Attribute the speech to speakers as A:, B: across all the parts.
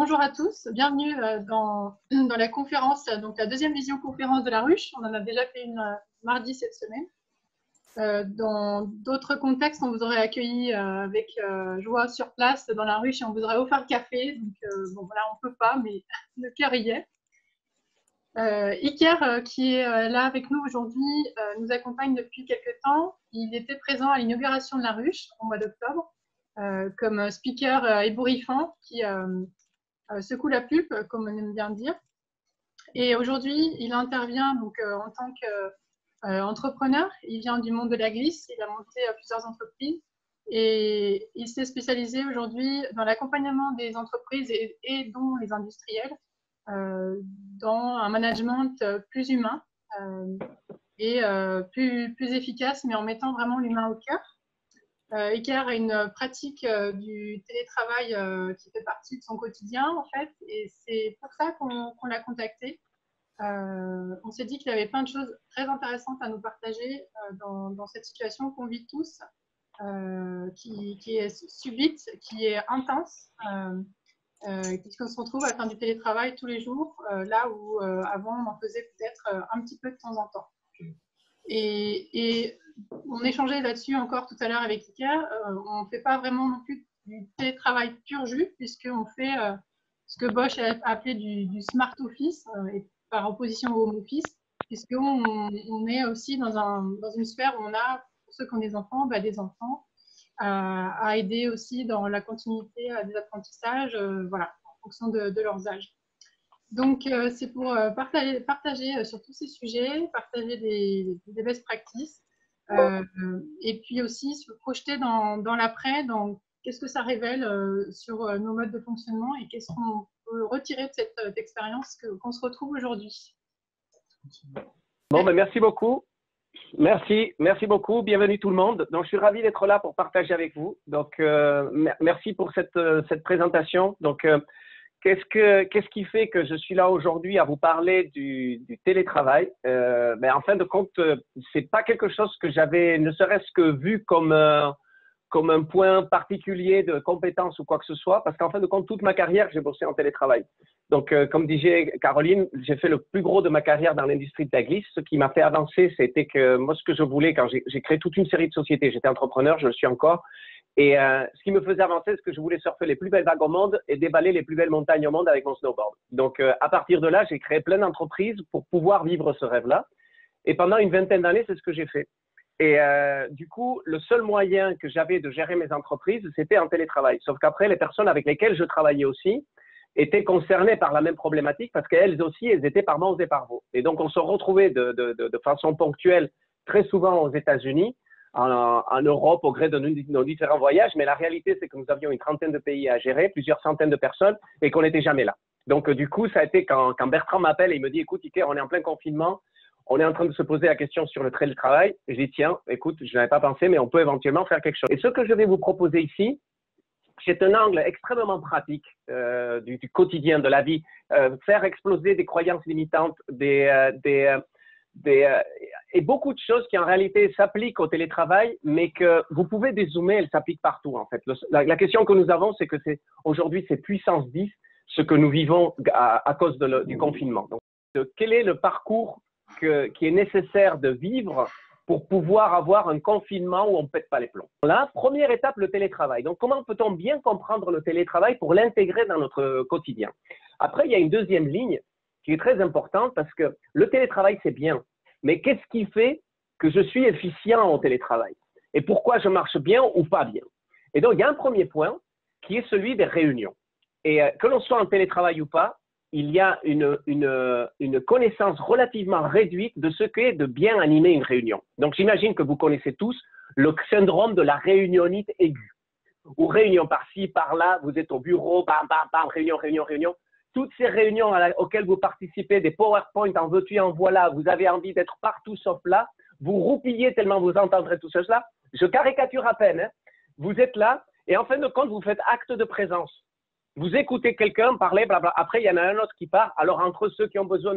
A: Bonjour à tous, bienvenue dans la conférence, donc la deuxième visioconférence de la ruche. On en a déjà fait une mardi cette semaine. Dans d'autres contextes, on vous aurait accueilli avec joie sur place dans la ruche et on vous aurait offert le café. Donc bon, voilà, on ne peut pas, mais le cœur y est. Iker, qui est là avec nous aujourd'hui, nous accompagne depuis quelques temps. Il était présent à l'inauguration de la ruche au mois d'octobre comme speaker ébouriffant qui secoue la pulpe, comme on aime bien dire. Et aujourd'hui, il intervient donc, en tant qu'entrepreneur. Il vient du monde de la glisse, il a monté plusieurs entreprises et il s'est spécialisé aujourd'hui dans l'accompagnement des entreprises et dont les industriels dans un management plus humain et plus efficace, mais en mettant vraiment l'humain au cœur. Iker a une pratique du télétravail qui fait partie de son quotidien, en fait, et c'est pour ça qu'on l'a contacté. On s'est dit qu'il y avait plein de choses très intéressantes à nous partager dans cette situation qu'on vit tous, qui est subite, qui est intense, puisqu'on se retrouve à faire du télétravail tous les jours, là où avant on en faisait peut-être un petit peu de temps en temps. Et on échangeait là-dessus encore tout à l'heure avec Iker. On ne fait pas vraiment non plus du télétravail pur jus, puisqu'on fait ce que Bosch a appelé du smart office, et par opposition au home office, puisqu'on est aussi dans une sphère où on a, pour ceux qui ont des enfants, des enfants, à aider aussi dans la continuité des apprentissages, voilà, en fonction de leurs âges. Donc, c'est pour partager sur tous ces sujets, partager des best practices, et puis aussi se projeter dans l'après, dans qu'est-ce que ça révèle sur nos modes de fonctionnement et qu'est-ce qu'on peut retirer de cette expérience qu'on se retrouve aujourd'hui.
B: Bon, ben merci beaucoup. Merci beaucoup. Bienvenue tout le monde. Donc, je suis ravi d'être là pour partager avec vous. Donc, merci pour cette présentation. Donc, qu'est-ce qui fait que je suis là aujourd'hui à vous parler du télétravail? En fin de compte, c'est pas quelque chose que j'avais ne serait-ce que vu comme un point particulier de compétence ou quoi que ce soit, parce qu'en fin de compte, toute ma carrière, j'ai bossé en télétravail. Donc, comme disait Caroline, j'ai fait le plus gros de ma carrière dans l'industrie de la glisse. Ce qui m'a fait avancer, c'était que moi, ce que je voulais, quand j'ai créé toute une série de sociétés, j'étais entrepreneur, je le suis encore, et ce qui me faisait avancer, c'est que je voulais surfer les plus belles vagues au monde et déballer les plus belles montagnes au monde avec mon snowboard. Donc, à partir de là, j'ai créé plein d'entreprises pour pouvoir vivre ce rêve-là. Et pendant une vingtaine d'années, c'est ce que j'ai fait. Et du coup, le seul moyen que j'avais de gérer mes entreprises, c'était en télétravail. Sauf qu'après, les personnes avec lesquelles je travaillais aussi étaient concernées par la même problématique parce qu'elles aussi, elles étaient par manque et par veau. Et donc, on se retrouvait de façon ponctuelle très souvent aux États-Unis, en Europe, au gré de nos différents voyages. Mais la réalité, c'est que nous avions une trentaine de pays à gérer, plusieurs centaines de personnes, et qu'on n'était jamais là. Donc, du coup, ça a été quand Bertrand m'appelle et il me dit « Écoute, Iker, on est en plein confinement. On est en train de se poser la question sur le télétravail. » Et je dis, tiens, écoute, je n'avais pas pensé, mais on peut éventuellement faire quelque chose. Et ce que je vais vous proposer ici, c'est un angle extrêmement pratique du quotidien, de la vie. Faire exploser des croyances limitantes, et beaucoup de choses qui en réalité s'appliquent au télétravail, mais que vous pouvez dézoomer, elles s'appliquent partout en fait. La question que nous avons, c'est que aujourd'hui, c'est puissance 10, ce que nous vivons à cause du confinement. Donc, quel est le parcours qui est nécessaire de vivre pour pouvoir avoir un confinement où on ne pète pas les plombs. La première étape, le télétravail. Donc, comment peut-on bien comprendre le télétravail pour l'intégrer dans notre quotidien? Après, il y a une deuxième ligne qui est très importante parce que le télétravail, c'est bien. Mais qu'est-ce qui fait que je suis efficient au télétravail? Et pourquoi je marche bien ou pas bien? Et donc, il y a un premier point qui est celui des réunions. Et que l'on soit en télétravail ou pas, il y a une connaissance relativement réduite de ce qu'est de bien animer une réunion. Donc, j'imagine que vous connaissez tous le syndrome de la réunionnite aiguë. Ou réunion par-ci, par-là, vous êtes au bureau, bam, bam, bam, réunion. Toutes ces réunions auxquelles vous participez, des PowerPoint en veux-tu, en voilà, vous avez envie d'être partout sauf là, vous roupillez tellement vous entendrez tout cela. Je caricature à peine, hein. Vous êtes là et en fin de compte, vous faites acte de présence. Vous écoutez quelqu'un parler, blabla. Après, il y en a un autre qui part. Alors, entre ceux qui ont besoin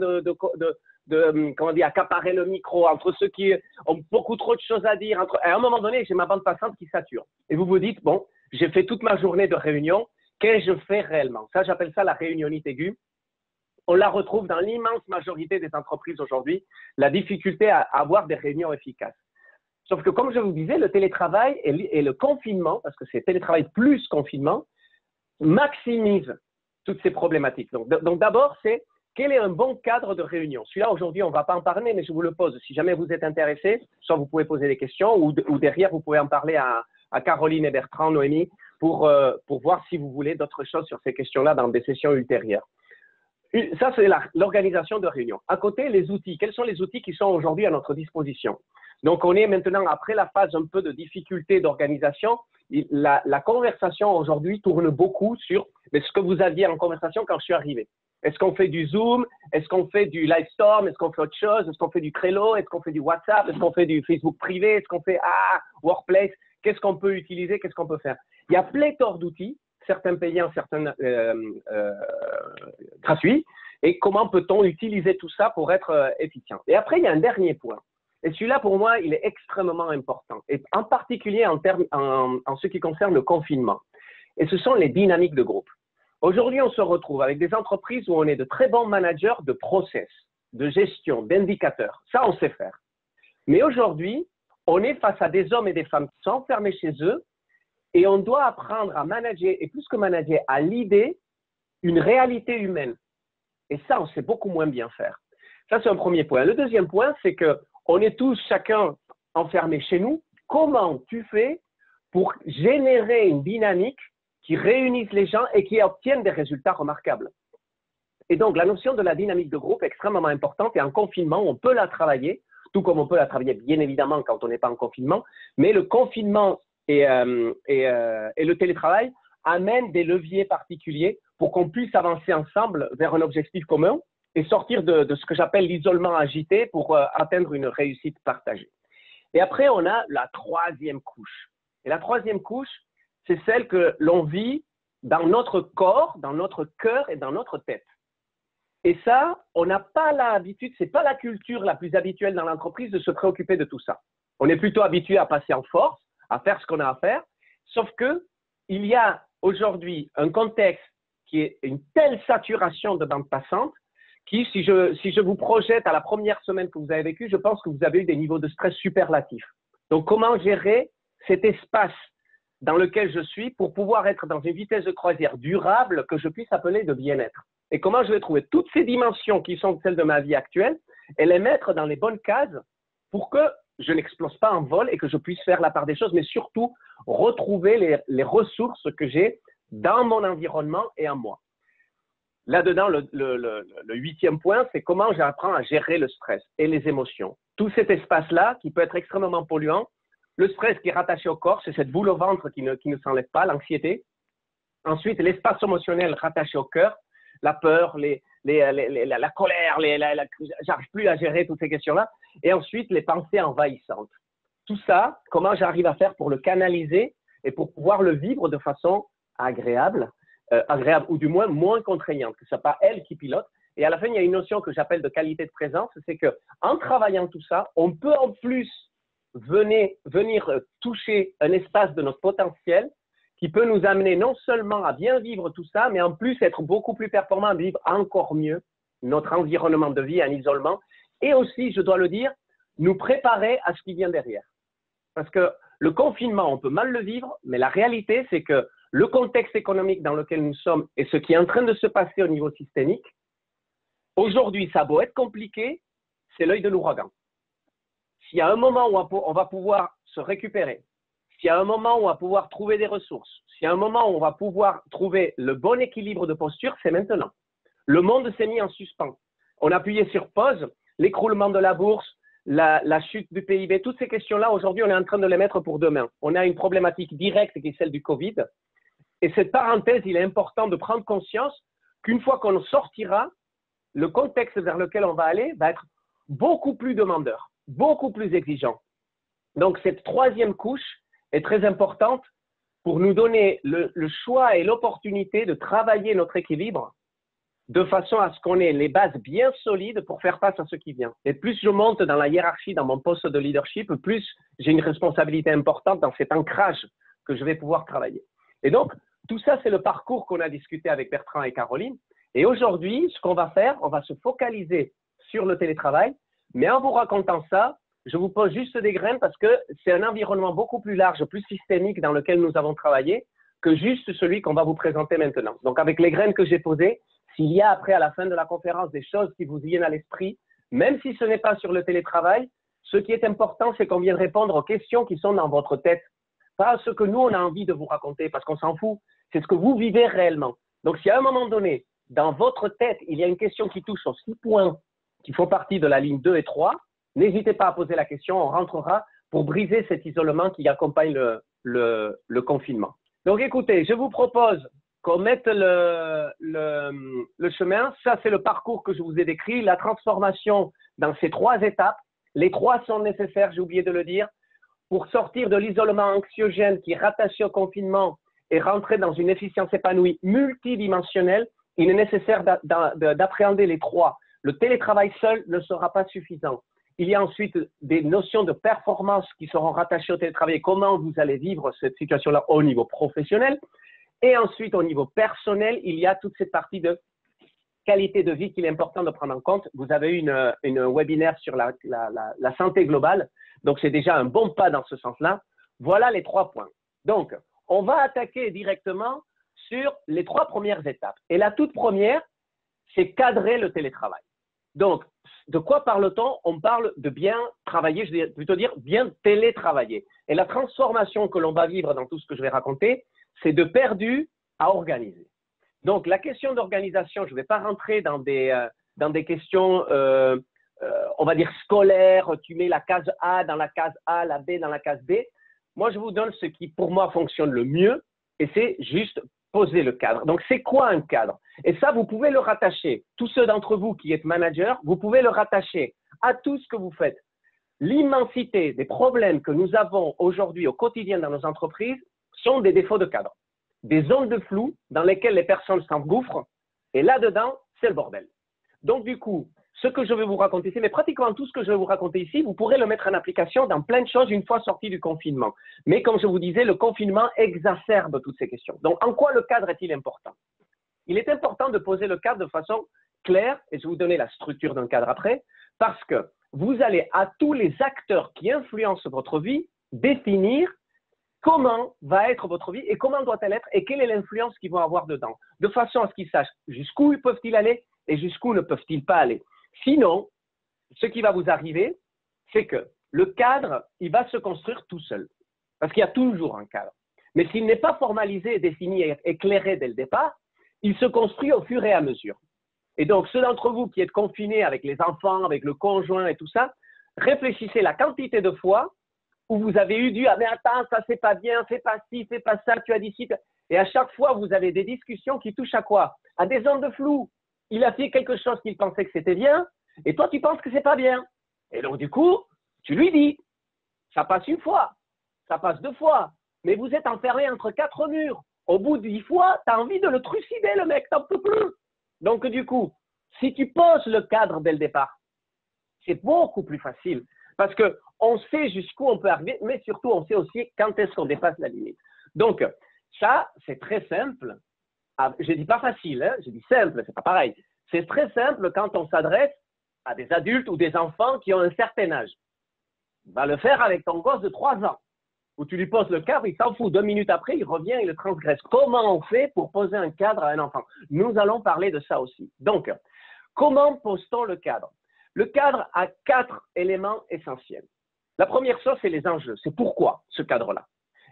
B: comment dire, accaparer le micro, entre ceux qui ont beaucoup trop de choses à dire, à un moment donné, j'ai ma bande passante qui sature. Et vous vous dites, bon, j'ai fait toute ma journée de réunion. qu'est-ce que je fais réellement? Ça, j'appelle ça la réunionite aiguë. On la retrouve dans l'immense majorité des entreprises aujourd'hui, la difficulté à avoir des réunions efficaces. Sauf que, comme je vous disais, le télétravail et le confinement, parce que c'est télétravail plus confinement, maximise toutes ces problématiques. Donc d'abord, c'est quel est un bon cadre de réunion? Celui-là, aujourd'hui, on ne va pas en parler, mais je vous le pose. Si jamais vous êtes intéressé, soit vous pouvez poser des questions ou derrière, vous pouvez en parler à Caroline et Bertrand, Noémie, pour voir si vous voulez d'autres choses sur ces questions-là dans des sessions ultérieures. Ça, c'est l'organisation de réunion. À côté, les outils. Quels sont les outils qui sont aujourd'hui à notre disposition? Donc, on est maintenant après la phase un peu de difficulté d'organisation. La conversation aujourd'hui tourne beaucoup sur ce que vous aviez en conversation quand je suis arrivé. Est-ce qu'on fait du Zoom? Est-ce qu'on fait du Livestorm? Est-ce qu'on fait autre chose? Est-ce qu'on fait du Trello? Est-ce qu'on fait du WhatsApp? Est-ce qu'on fait du Facebook privé? Est-ce qu'on fait Workplace? Qu'est-ce qu'on peut utiliser? Qu'est-ce qu'on peut faire? Il y a pléthore d'outils, certains payants, certains gratuits. Et comment peut-on utiliser tout ça pour être efficient? Et après, il y a un dernier point. Et celui-là, pour moi, il est extrêmement important, et en particulier en ce qui concerne le confinement. Et ce sont les dynamiques de groupe. Aujourd'hui, on se retrouve avec des entreprises où on est de très bons managers de process, de gestion, d'indicateurs. Ça, on sait faire. Mais aujourd'hui, on est face à des hommes et des femmes qui sont enfermés chez eux et on doit apprendre à manager, et plus que manager, à leader une réalité humaine. Et ça, on sait beaucoup moins bien faire. Ça, c'est un premier point. Le deuxième point, c'est qu'on est tous, chacun, enfermés chez nous. Comment tu fais pour générer une dynamique qui réunissent les gens et qui obtiennent des résultats remarquables? Et donc, la notion de la dynamique de groupe est extrêmement importante et en confinement, on peut la travailler, tout comme on peut la travailler bien évidemment quand on n'est pas en confinement, mais le confinement et le télétravail amènent des leviers particuliers pour qu'on puisse avancer ensemble vers un objectif commun et sortir de ce que j'appelle l'isolement agité pour atteindre une réussite partagée. Et après, on a la troisième couche. Et la troisième couche, c'est celle que l'on vit dans notre corps, dans notre cœur et dans notre tête. Et ça, on n'a pas l'habitude, ce n'est pas la culture la plus habituelle dans l'entreprise de se préoccuper de tout ça. On est plutôt habitué à passer en force, à faire ce qu'on a à faire, sauf qu'il y a aujourd'hui un contexte qui est une telle saturation de bande passante qui, si je vous projette à la première semaine que vous avez vécue, je pense que vous avez eu des niveaux de stress superlatifs. Donc, comment gérer cet espace dans lequel je suis pour pouvoir être dans une vitesse de croisière durable que je puisse appeler de bien-être? Et comment je vais trouver toutes ces dimensions qui sont celles de ma vie actuelle et les mettre dans les bonnes cases pour que je n'explose pas en vol et que je puisse faire la part des choses, mais surtout retrouver les ressources que j'ai dans mon environnement et en moi. Là-dedans, le huitième point, c'est comment j'apprends à gérer le stress et les émotions. Tout cet espace-là qui peut être extrêmement polluant. Le stress qui est rattaché au corps, c'est cette boule au ventre qui ne s'enlève pas, l'anxiété. Ensuite, l'espace émotionnel rattaché au cœur, la peur, la colère, j'arrive plus à gérer toutes ces questions-là. Et ensuite, les pensées envahissantes. Tout ça, comment j'arrive à faire pour le canaliser et pour pouvoir le vivre de façon agréable ou du moins moins contraignante, que ce soit pas elle qui pilote. Et à la fin, il y a une notion que j'appelle de qualité de présence, c'est qu'en travaillant tout ça, on peut en plus venir toucher un espace de notre potentiel qui peut nous amener non seulement à bien vivre tout ça, mais en plus être beaucoup plus performant, à vivre encore mieux notre environnement de vie en isolement et aussi, je dois le dire, nous préparer à ce qui vient derrière. Parce que le confinement, on peut mal le vivre, mais la réalité, c'est que le contexte économique dans lequel nous sommes et ce qui est en train de se passer au niveau systémique, aujourd'hui, ça a beau être compliqué, c'est l'œil de l'ouragan. S'il y a un moment où on va pouvoir se récupérer, s'il y a un moment où on va pouvoir trouver des ressources, s'il y a un moment où on va pouvoir trouver le bon équilibre de posture, c'est maintenant. Le monde s'est mis en suspens. On a appuyé sur pause, l'écroulement de la bourse, la chute du PIB, toutes ces questions-là, aujourd'hui, on est en train de les mettre pour demain. On a une problématique directe qui est celle du Covid. Et cette parenthèse, il est important de prendre conscience qu'une fois qu'on sortira, le contexte vers lequel on va aller va être beaucoup plus demandeur, beaucoup plus exigeant. Donc, cette troisième couche est très importante pour nous donner le choix et l'opportunité de travailler notre équilibre de façon à ce qu'on ait les bases bien solides pour faire face à ce qui vient. Et plus je monte dans la hiérarchie, dans mon poste de leadership, plus j'ai une responsabilité importante dans cet ancrage que je vais pouvoir travailler. Et donc, tout ça, c'est le parcours qu'on a discuté avec Bertrand et Caroline. Et aujourd'hui, ce qu'on va faire, on va se focaliser sur le télétravail. Mais en vous racontant ça, je vous pose juste des graines parce que c'est un environnement beaucoup plus large, plus systémique dans lequel nous avons travaillé que juste celui qu'on va vous présenter maintenant. Donc, avec les graines que j'ai posées, s'il y a après, à la fin de la conférence, des choses qui vous viennent à l'esprit, même si ce n'est pas sur le télétravail, ce qui est important, c'est qu'on vienne répondre aux questions qui sont dans votre tête. Pas ce que nous, on a envie de vous raconter parce qu'on s'en fout. C'est ce que vous vivez réellement. Donc, si à un moment donné, dans votre tête, il y a une question qui touche aux 6 points qui font partie de la ligne 2 et 3, n'hésitez pas à poser la question, on rentrera pour briser cet isolement qui accompagne le confinement. Donc écoutez, je vous propose qu'on mette le chemin. Ça, c'est le parcours que je vous ai décrit, la transformation dans ces 3 étapes. Les 3 sont nécessaires, j'ai oublié de le dire, pour sortir de l'isolement anxiogène qui est rattaché au confinement et rentrer dans une efficience épanouie multidimensionnelle. Il est nécessaire d'appréhender les 3. Le télétravail seul ne sera pas suffisant. Il y a ensuite des notions de performance qui seront rattachées au télétravail. Comment vous allez vivre cette situation-là au niveau professionnel. Et ensuite, au niveau personnel, il y a toute cette partie de qualité de vie qu'il est important de prendre en compte. Vous avez eu une webinaire sur la santé globale. Donc, c'est déjà un bon pas dans ce sens-là. Voilà les 3 points. Donc, on va attaquer directement sur les 3 premières étapes. Et la toute première, c'est cadrer le télétravail. Donc, de quoi parle-t-on? On parle de bien travailler, je vais plutôt dire bien télétravailler. Et la transformation que l'on va vivre dans tout ce que je vais raconter, c'est de perdu à organiser. Donc, la question d'organisation, je ne vais pas rentrer dans des questions, on va dire scolaires. Tu mets la case A dans la case A, la B dans la case B. Moi, je vous donne ce qui, pour moi, fonctionne le mieux, et c'est juste poser le cadre. Donc, c'est quoi un cadre? Et ça, vous pouvez le rattacher. Tous ceux d'entre vous qui êtes managers, vous pouvez le rattacher à tout ce que vous faites. L'immensité des problèmes que nous avons aujourd'hui au quotidien dans nos entreprises sont des défauts de cadre, des zones de flou dans lesquelles les personnes s'engouffrent, et là-dedans, c'est le bordel. Donc, du coup, ce que je vais vous raconter ici, mais pratiquement tout ce que je vais vous raconter ici, vous pourrez le mettre en application dans plein de choses une fois sorti du confinement. Mais comme je vous disais, le confinement exacerbe toutes ces questions. Donc, en quoi le cadre est-il important? Il est important de poser le cadre de façon claire, et je vais vous donner la structure d'un cadre après, parce que vous allez à tous les acteurs qui influencent votre vie définir comment va être votre vie et comment doit-elle être et quelle est l'influence qu'ils vont avoir dedans, de façon à ce qu'ils sachent jusqu'où ils peuvent-ils aller et jusqu'où ne peuvent-ils pas aller. Sinon, ce qui va vous arriver, c'est que le cadre, il va se construire tout seul. Parce qu'il y a toujours un cadre. Mais s'il n'est pas formalisé, défini et éclairé dès le départ, il se construit au fur et à mesure. Et donc, ceux d'entre vous qui êtes confinés avec les enfants, avec le conjoint et tout ça, réfléchissez la quantité de fois où vous avez eu du « Ah mais attends, ça c'est pas bien, fais pas ci, fais pas ça, tu as dit ci ». Et à chaque fois, vous avez des discussions qui touchent à quoi? À des zones de flou. Il a fait quelque chose qu'il pensait que c'était bien, et toi, tu penses que c'est pas bien. Et donc, du coup, tu lui dis, ça passe une fois, ça passe 2 fois, mais vous êtes enfermé entre 4 murs. Au bout de 10 fois, tu as envie de le trucider, le mec, t'en peux plus. Donc, du coup, si tu poses le cadre dès le départ, c'est beaucoup plus facile parce qu'on sait jusqu'où on peut arriver, mais surtout, on sait aussi quand est-ce qu'on dépasse la limite. Donc, ça, c'est très simple. Je dis pas facile, hein, je dis simple, c'est pas pareil. C'est très simple quand on s'adresse à des adultes ou des enfants qui ont un certain âge. Va le faire avec ton gosse de 3 ans, où tu lui poses le cadre, il s'en fout. 2 minutes après, il revient, il le transgresse. Comment on fait pour poser un cadre à un enfant? Nous allons parler de ça aussi. Donc, comment pose-t-on le cadre? Le cadre a 4 éléments essentiels. La première chose, c'est les enjeux. C'est pourquoi ce cadre-là?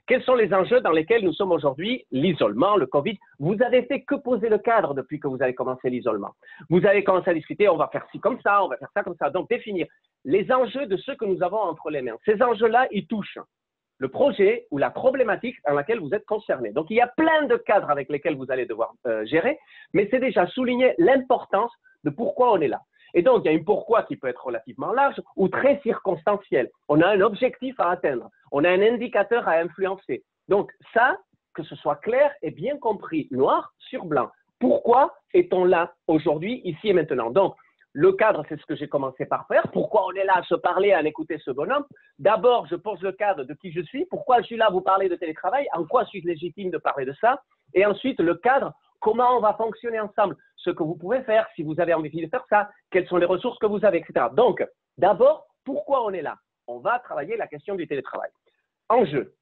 B: Quels sont les enjeux dans lesquels nous sommes aujourd'hui? L'isolement, le Covid. Vous avez fait que poser le cadre depuis que vous avez commencé l'isolement. Vous avez commencé à discuter, on va faire ci comme ça, on va faire ça comme ça. Donc, définir les enjeux de ce que nous avons entre les mains. Ces enjeux-là, ils touchent le projet ou la problématique dans laquelle vous êtes concerné. Donc, il y a plein de cadres avec lesquels vous allez devoir gérer, mais c'est déjà souligner l'importance de pourquoi on est là. Et donc, il y a un pourquoi qui peut être relativement large ou très circonstanciel. On a un objectif à atteindre. On a un indicateur à influencer. Donc, ça, que ce soit clair et bien compris, noir sur blanc. Pourquoi est-on là aujourd'hui, ici et maintenant? Donc, le cadre, c'est ce que j'ai commencé par faire. Pourquoi on est là à se parler, à écouter ce bonhomme? D'abord, je pose le cadre de qui je suis. Pourquoi je suis là à vous parler de télétravail? En quoi suis-je légitime de parler de ça? Et ensuite, le cadre, comment on va fonctionner ensemble, ce que vous pouvez faire, si vous avez envie de faire ça, quelles sont les ressources que vous avez, etc. Donc, d'abord, pourquoi on est là? On va travailler la question du télétravail. Enjeu.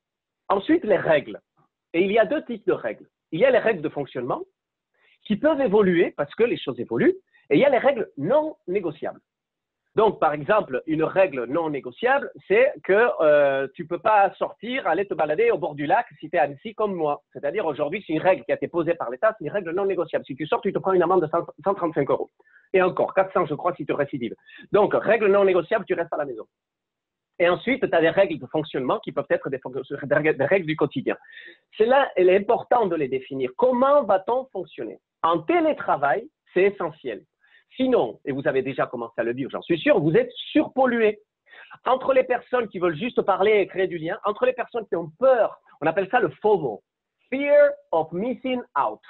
B: Ensuite, les règles. Et il y a deux types de règles. Il y a les règles de fonctionnement qui peuvent évoluer parce que les choses évoluent, et il y a les règles non négociables. Donc, par exemple, une règle non négociable, c'est que tu ne peux pas sortir, aller te balader au bord du lac si tu es à Annecy comme moi. C'est-à-dire, aujourd'hui, c'est une règle qui a été posée par l'État, c'est une règle non négociable. Si tu sors, tu te prends une amende de 135 €. Et encore, 400, je crois, si tu récidives. Donc, règle non négociable, tu restes à la maison. Et ensuite, tu as des règles de fonctionnement qui peuvent être des règles du quotidien. C'est là, il est important de les définir. Comment va-t-on fonctionner? En télétravail, c'est essentiel. Sinon, et vous avez déjà commencé à le dire, j'en suis sûr, vous êtes surpollué. Entre les personnes qui veulent juste parler et créer du lien, entre les personnes qui ont peur, on appelle ça le FOMO, Fear of Missing Out.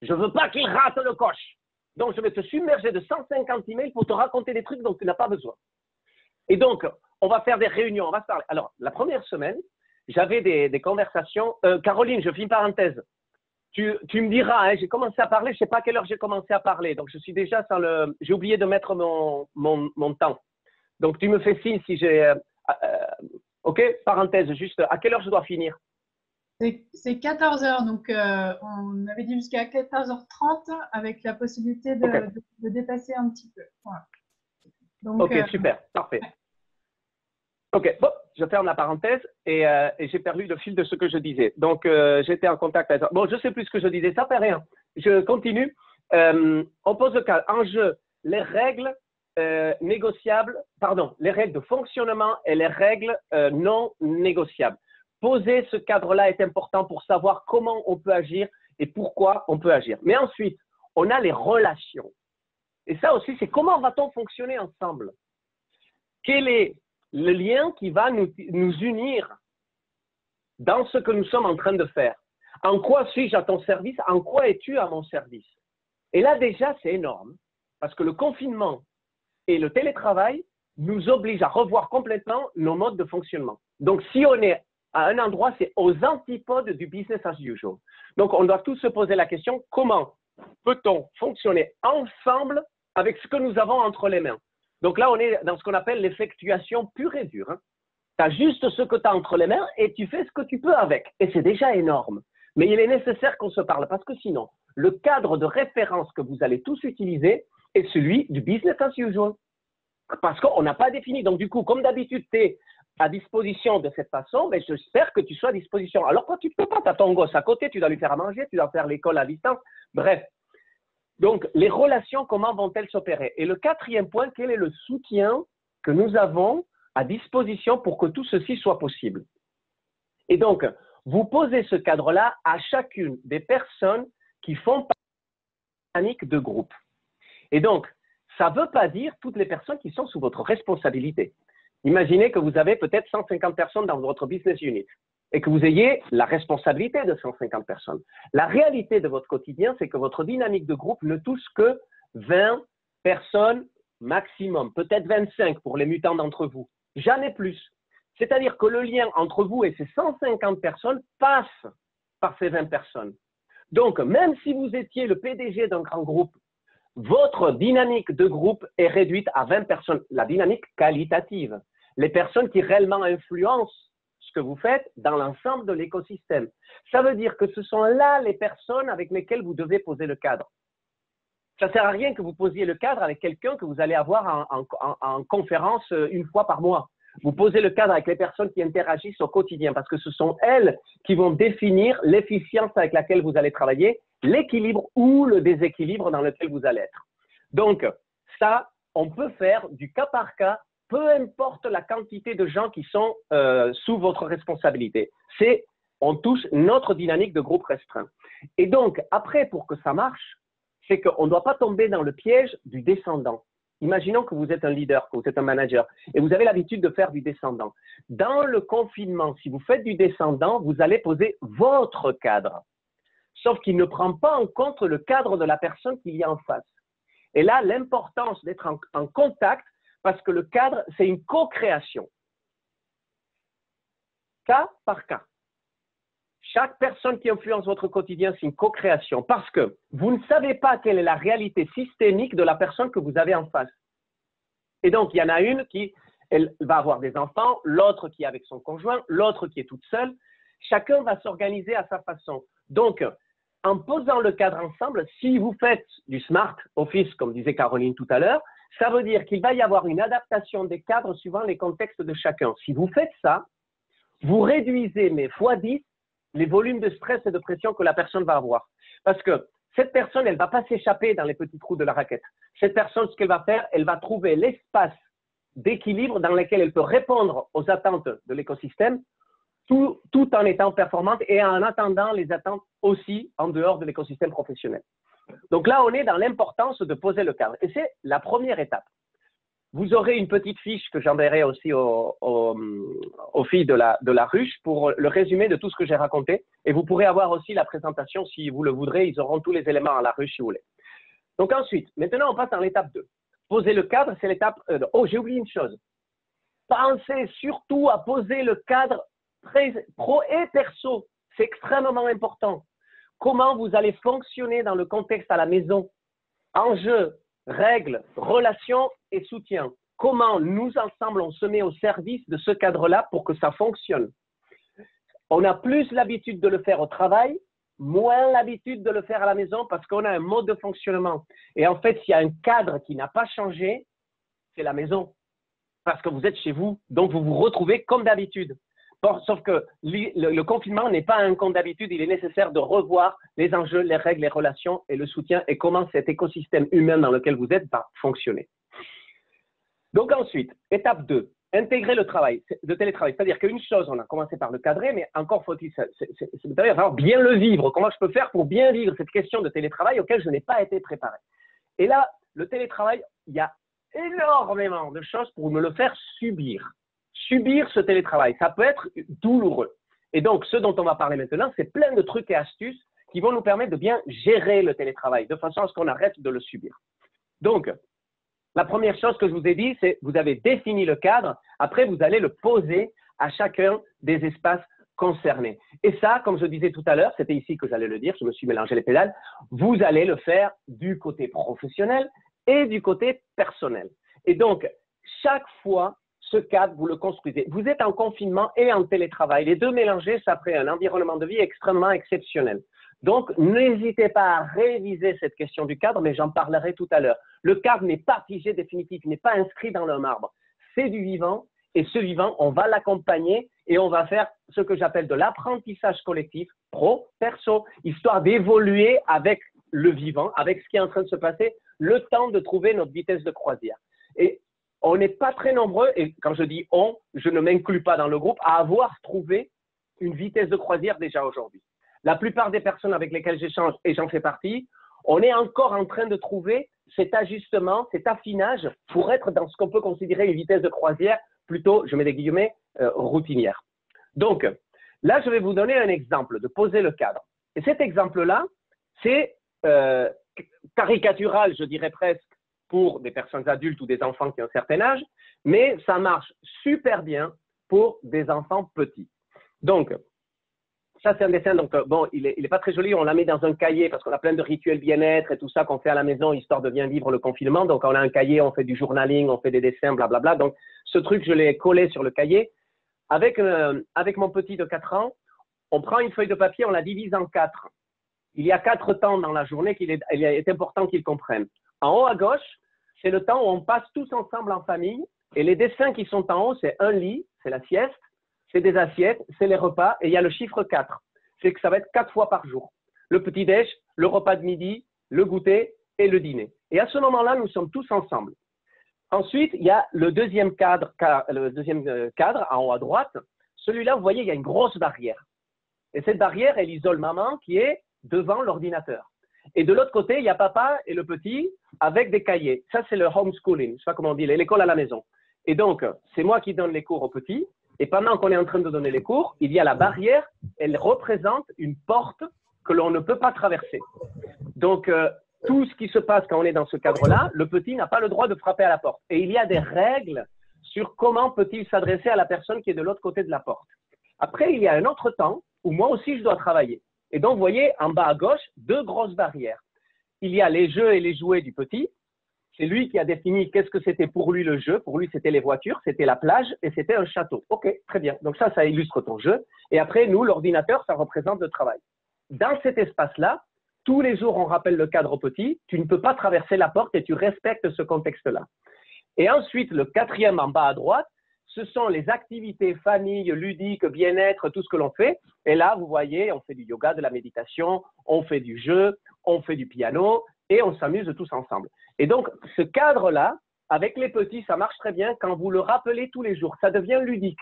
B: Je ne veux pas qu'ils ratent le coche. Donc, je vais te submerger de 150 emails pour te raconter des trucs dont tu n'as pas besoin. Et donc, on va faire des réunions, on va se parler. Alors, la première semaine, j'avais des conversations. Caroline, je fais une parenthèse. Tu me diras, hein, j'ai commencé à parler, je ne sais pas à quelle heure j'ai commencé à parler. Donc, je suis déjà sur le… J'ai oublié de mettre mon temps. Donc, tu me fais signe si j'ai… OK, parenthèse, juste, à quelle heure je dois finir?
A: C'est 14 heures, donc on avait dit jusqu'à 14h30 avec la possibilité
B: OK.
A: de dépasser un petit peu. Voilà. Donc,
B: OK, super, parfait. OK, bon, je ferme la parenthèse et j'ai perdu le fil de ce que je disais. Donc, j'étais en contact avec… Bon, je ne sais plus ce que je disais, ça ne fait rien. Je continue. On pose le cas. En jeu, les règles négociables, pardon, les règles de fonctionnement et les règles non négociables. Poser ce cadre-là est important pour savoir comment on peut agir et pourquoi on peut agir. Mais ensuite, on a les relations. Et ça aussi, c'est comment va-t-on fonctionner ensemble? Quel est le lien qui va nous unir dans ce que nous sommes en train de faire? En quoi suis-je à ton service? En quoi es-tu à mon service? Et là, déjà, c'est énorme parce que le confinement et le télétravail nous obligent à revoir complètement nos modes de fonctionnement. Donc, si on est à un endroit, c'est aux antipodes du business as usual. Donc, on doit tous se poser la question, comment peut-on fonctionner ensemble avec ce que nous avons entre les mains? Donc là, on est dans ce qu'on appelle l'effectuation pure et dure. Hein. Tu as juste ce que tu as entre les mains et tu fais ce que tu peux avec. Et c'est déjà énorme. Mais il est nécessaire qu'on se parle parce que sinon, le cadre de référence que vous allez tous utiliser est celui du business as usual. Parce qu'on n'a pas défini. Donc, du coup, comme d'habitude, tu es à disposition de cette façon, mais j'espère que tu sois à disposition. Alors, quand tu ne peux pas, tu as ton gosse à côté, tu dois lui faire à manger, tu dois faire l'école à distance. Bref. Donc, les relations, comment vont-elles s'opérer? Et le quatrième point, quel est le soutien que nous avons à disposition pour que tout ceci soit possible? Et donc, vous posez ce cadre-là à chacune des personnes qui font partie de la dynamique de groupe. Et donc, ça ne veut pas dire toutes les personnes qui sont sous votre responsabilité. Imaginez que vous avez peut-être 150 personnes dans votre business unit et que vous ayez la responsabilité de 150 personnes. La réalité de votre quotidien, c'est que votre dynamique de groupe ne touche que 20 personnes maximum, peut-être 25 pour les mutants d'entre vous, jamais plus. C'est-à-dire que le lien entre vous et ces 150 personnes passe par ces 20 personnes. Donc, même si vous étiez le PDG d'un grand groupe, votre dynamique de groupe est réduite à 20 personnes, la dynamique qualitative, les personnes qui réellement influencent ce que vous faites dans l'ensemble de l'écosystème. Ça veut dire que ce sont là les personnes avec lesquelles vous devez poser le cadre. Ça ne sert à rien que vous posiez le cadre avec quelqu'un que vous allez avoir en conférence une fois par mois. Vous posez le cadre avec les personnes qui interagissent au quotidien parce que ce sont elles qui vont définir l'efficience avec laquelle vous allez travailler, l'équilibre ou le déséquilibre dans lequel vous allez être. Donc, ça, on peut faire du cas par cas, peu importe la quantité de gens qui sont sous votre responsabilité. On touche notre dynamique de groupe restreint. Et donc, après, pour que ça marche, c'est qu'on ne doit pas tomber dans le piège du descendant. Imaginons que vous êtes un leader, que vous êtes un manager et vous avez l'habitude de faire du descendant. Dans le confinement, si vous faites du descendant, vous allez poser votre cadre. Sauf qu'il ne prend pas en compte le cadre de la personne qu'il y a en face. Et là, l'importance d'être en contact, parce que le cadre, c'est une co-création. Cas par cas. Chaque personne qui influence votre quotidien, c'est une co-création parce que vous ne savez pas quelle est la réalité systémique de la personne que vous avez en face. Et donc, il y en a une qui elle va avoir des enfants, l'autre qui est avec son conjoint, l'autre qui est toute seule. Chacun va s'organiser à sa façon. Donc, en posant le cadre ensemble, si vous faites du smart office, comme disait Caroline tout à l'heure, ça veut dire qu'il va y avoir une adaptation des cadres suivant les contextes de chacun. Si vous faites ça, vous réduisez, mais x10, les volumes de stress et de pression que la personne va avoir. Parce que cette personne, elle ne va pas s'échapper dans les petits trous de la raquette. Cette personne, ce qu'elle va faire, elle va trouver l'espace d'équilibre dans lequel elle peut répondre aux attentes de l'écosystème tout en étant performante et en attendant les attentes aussi en dehors de l'écosystème professionnel. Donc là, on est dans l'importance de poser le cadre. Et c'est la première étape. Vous aurez une petite fiche que j'enverrai aussi aux filles de la ruche pour le résumé de tout ce que j'ai raconté. Et vous pourrez avoir aussi la présentation si vous le voudrez. Ils auront tous les éléments à la ruche si vous voulez. Donc ensuite, maintenant, on passe dans l'étape 2. Poser le cadre, c'est l'étape… oh, j'ai oublié une chose. Pensez surtout à poser le cadre pro et perso. C'est extrêmement important. Comment vous allez fonctionner dans le contexte à la maison? Enjeux, règles, relations et soutien. Comment nous, ensemble, on se met au service de ce cadre-là pour que ça fonctionne? On a plus l'habitude de le faire au travail, moins l'habitude de le faire à la maison parce qu'on a un mode de fonctionnement. Et en fait, s'il y a un cadre qui n'a pas changé, c'est la maison. Parce que vous êtes chez vous, donc vous vous retrouvez comme d'habitude. Sauf que le confinement n'est pas un compte d'habitude, il est nécessaire de revoir les enjeux, les règles, les relations et le soutien et comment cet écosystème humain dans lequel vous êtes va fonctionner. Donc ensuite, étape 2, intégrer le télétravail. C'est-à-dire qu'une chose, on a commencé par le cadrer, mais encore faut-il falloir bien le vivre. Comment je peux faire pour bien vivre cette question de télétravail auquel je n'ai pas été préparé? Et là, le télétravail, il y a énormément de choses pour me le faire subir. Subir ce télétravail, ça peut être douloureux. Et donc, ce dont on va parler maintenant, c'est plein de trucs et astuces qui vont nous permettre de bien gérer le télétravail, de façon à ce qu'on arrête de le subir. Donc, la première chose que je vous ai dit, c'est vous avez défini le cadre, après vous allez le poser à chacun des espaces concernés. Et ça, comme je disais tout à l'heure, c'était ici que j'allais le dire, je me suis mélangé les pédales, vous allez le faire du côté professionnel et du côté personnel. Et donc, chaque fois, ce cadre, vous le construisez. Vous êtes en confinement et en télétravail. Les deux mélangés, ça ferait un environnement de vie extrêmement exceptionnel. Donc, n'hésitez pas à réviser cette question du cadre, mais j'en parlerai tout à l'heure. Le cadre n'est pas figé définitif, n'est pas inscrit dans le marbre. C'est du vivant et ce vivant, on va l'accompagner et on va faire ce que j'appelle de l'apprentissage collectif, pro, perso, histoire d'évoluer avec le vivant, avec ce qui est en train de se passer, le temps de trouver notre vitesse de croisière. Et on n'est pas très nombreux, et quand je dis on, je ne m'inclus pas dans le groupe, à avoir trouvé une vitesse de croisière déjà aujourd'hui. La plupart des personnes avec lesquelles j'échange, et j'en fais partie, on est encore en train de trouver cet ajustement, cet affinage pour être dans ce qu'on peut considérer une vitesse de croisière plutôt, je mets des guillemets, routinière. Donc, là, je vais vous donner un exemple de poser le cadre. Et cet exemple-là, c'est caricatural, je dirais presque, pour des personnes adultes ou des enfants qui ont un certain âge, mais ça marche super bien pour des enfants petits. Donc, ça c'est un dessin, donc bon, il est pas très joli, on l'a mis dans un cahier parce qu'on a plein de rituels bien-être et tout ça qu'on fait à la maison histoire de bien vivre le confinement. Donc, on a un cahier, on fait du journaling, on fait des dessins, blablabla. Donc, ce truc, je l'ai collé sur le cahier. Avec mon petit de 4 ans, on prend une feuille de papier, on la divise en 4. Il y a 4 temps dans la journée qu'il est important qu'ils comprennent. En haut à gauche, c'est le temps où on passe tous ensemble en famille. Et les dessins qui sont en haut, c'est un lit, c'est la sieste, c'est des assiettes, c'est les repas. Et il y a le chiffre 4. C'est que ça va être 4 fois par jour. Le petit-déj, le repas de midi, le goûter et le dîner. Et à ce moment-là, nous sommes tous ensemble. Ensuite, il y a le deuxième cadre en haut à droite. Celui-là, vous voyez, il y a une grosse barrière. Et cette barrière, elle isole maman qui est devant l'ordinateur. Et de l'autre côté, il y a papa et le petit avec des cahiers. Ça, c'est le homeschooling, je ne sais pas comment on dit, l'école à la maison. Et donc, c'est moi qui donne les cours aux petits. Et pendant qu'on est en train de donner les cours, il y a la barrière. Elle représente une porte que l'on ne peut pas traverser. Donc, tout ce qui se passe quand on est dans ce cadre-là, le petit n'a pas le droit de frapper à la porte. Et il y a des règles sur comment peut-il s'adresser à la personne qui est de l'autre côté de la porte. Après, il y a un autre temps où moi aussi je dois travailler. Et donc, vous voyez, en bas à gauche, deux grosses barrières. Il y a les jeux et les jouets du petit. C'est lui qui a défini qu'est-ce que c'était pour lui le jeu. Pour lui, c'était les voitures, c'était la plage et c'était un château. OK, très bien. Donc ça illustre ton jeu. Et après, nous, l'ordinateur, ça représente le travail. Dans cet espace-là, tous les jours, on rappelle le cadre au petit. Tu ne peux pas traverser la porte et tu respectes ce contexte-là. Et ensuite, le quatrième en bas à droite, ce sont les activités famille, ludiques, bien-être, tout ce que l'on fait. Et là, vous voyez, on fait du yoga, de la méditation, on fait du jeu, on fait du piano et on s'amuse tous ensemble. Et donc, ce cadre-là, avec les petits, ça marche très bien quand vous le rappelez tous les jours. Ça devient ludique.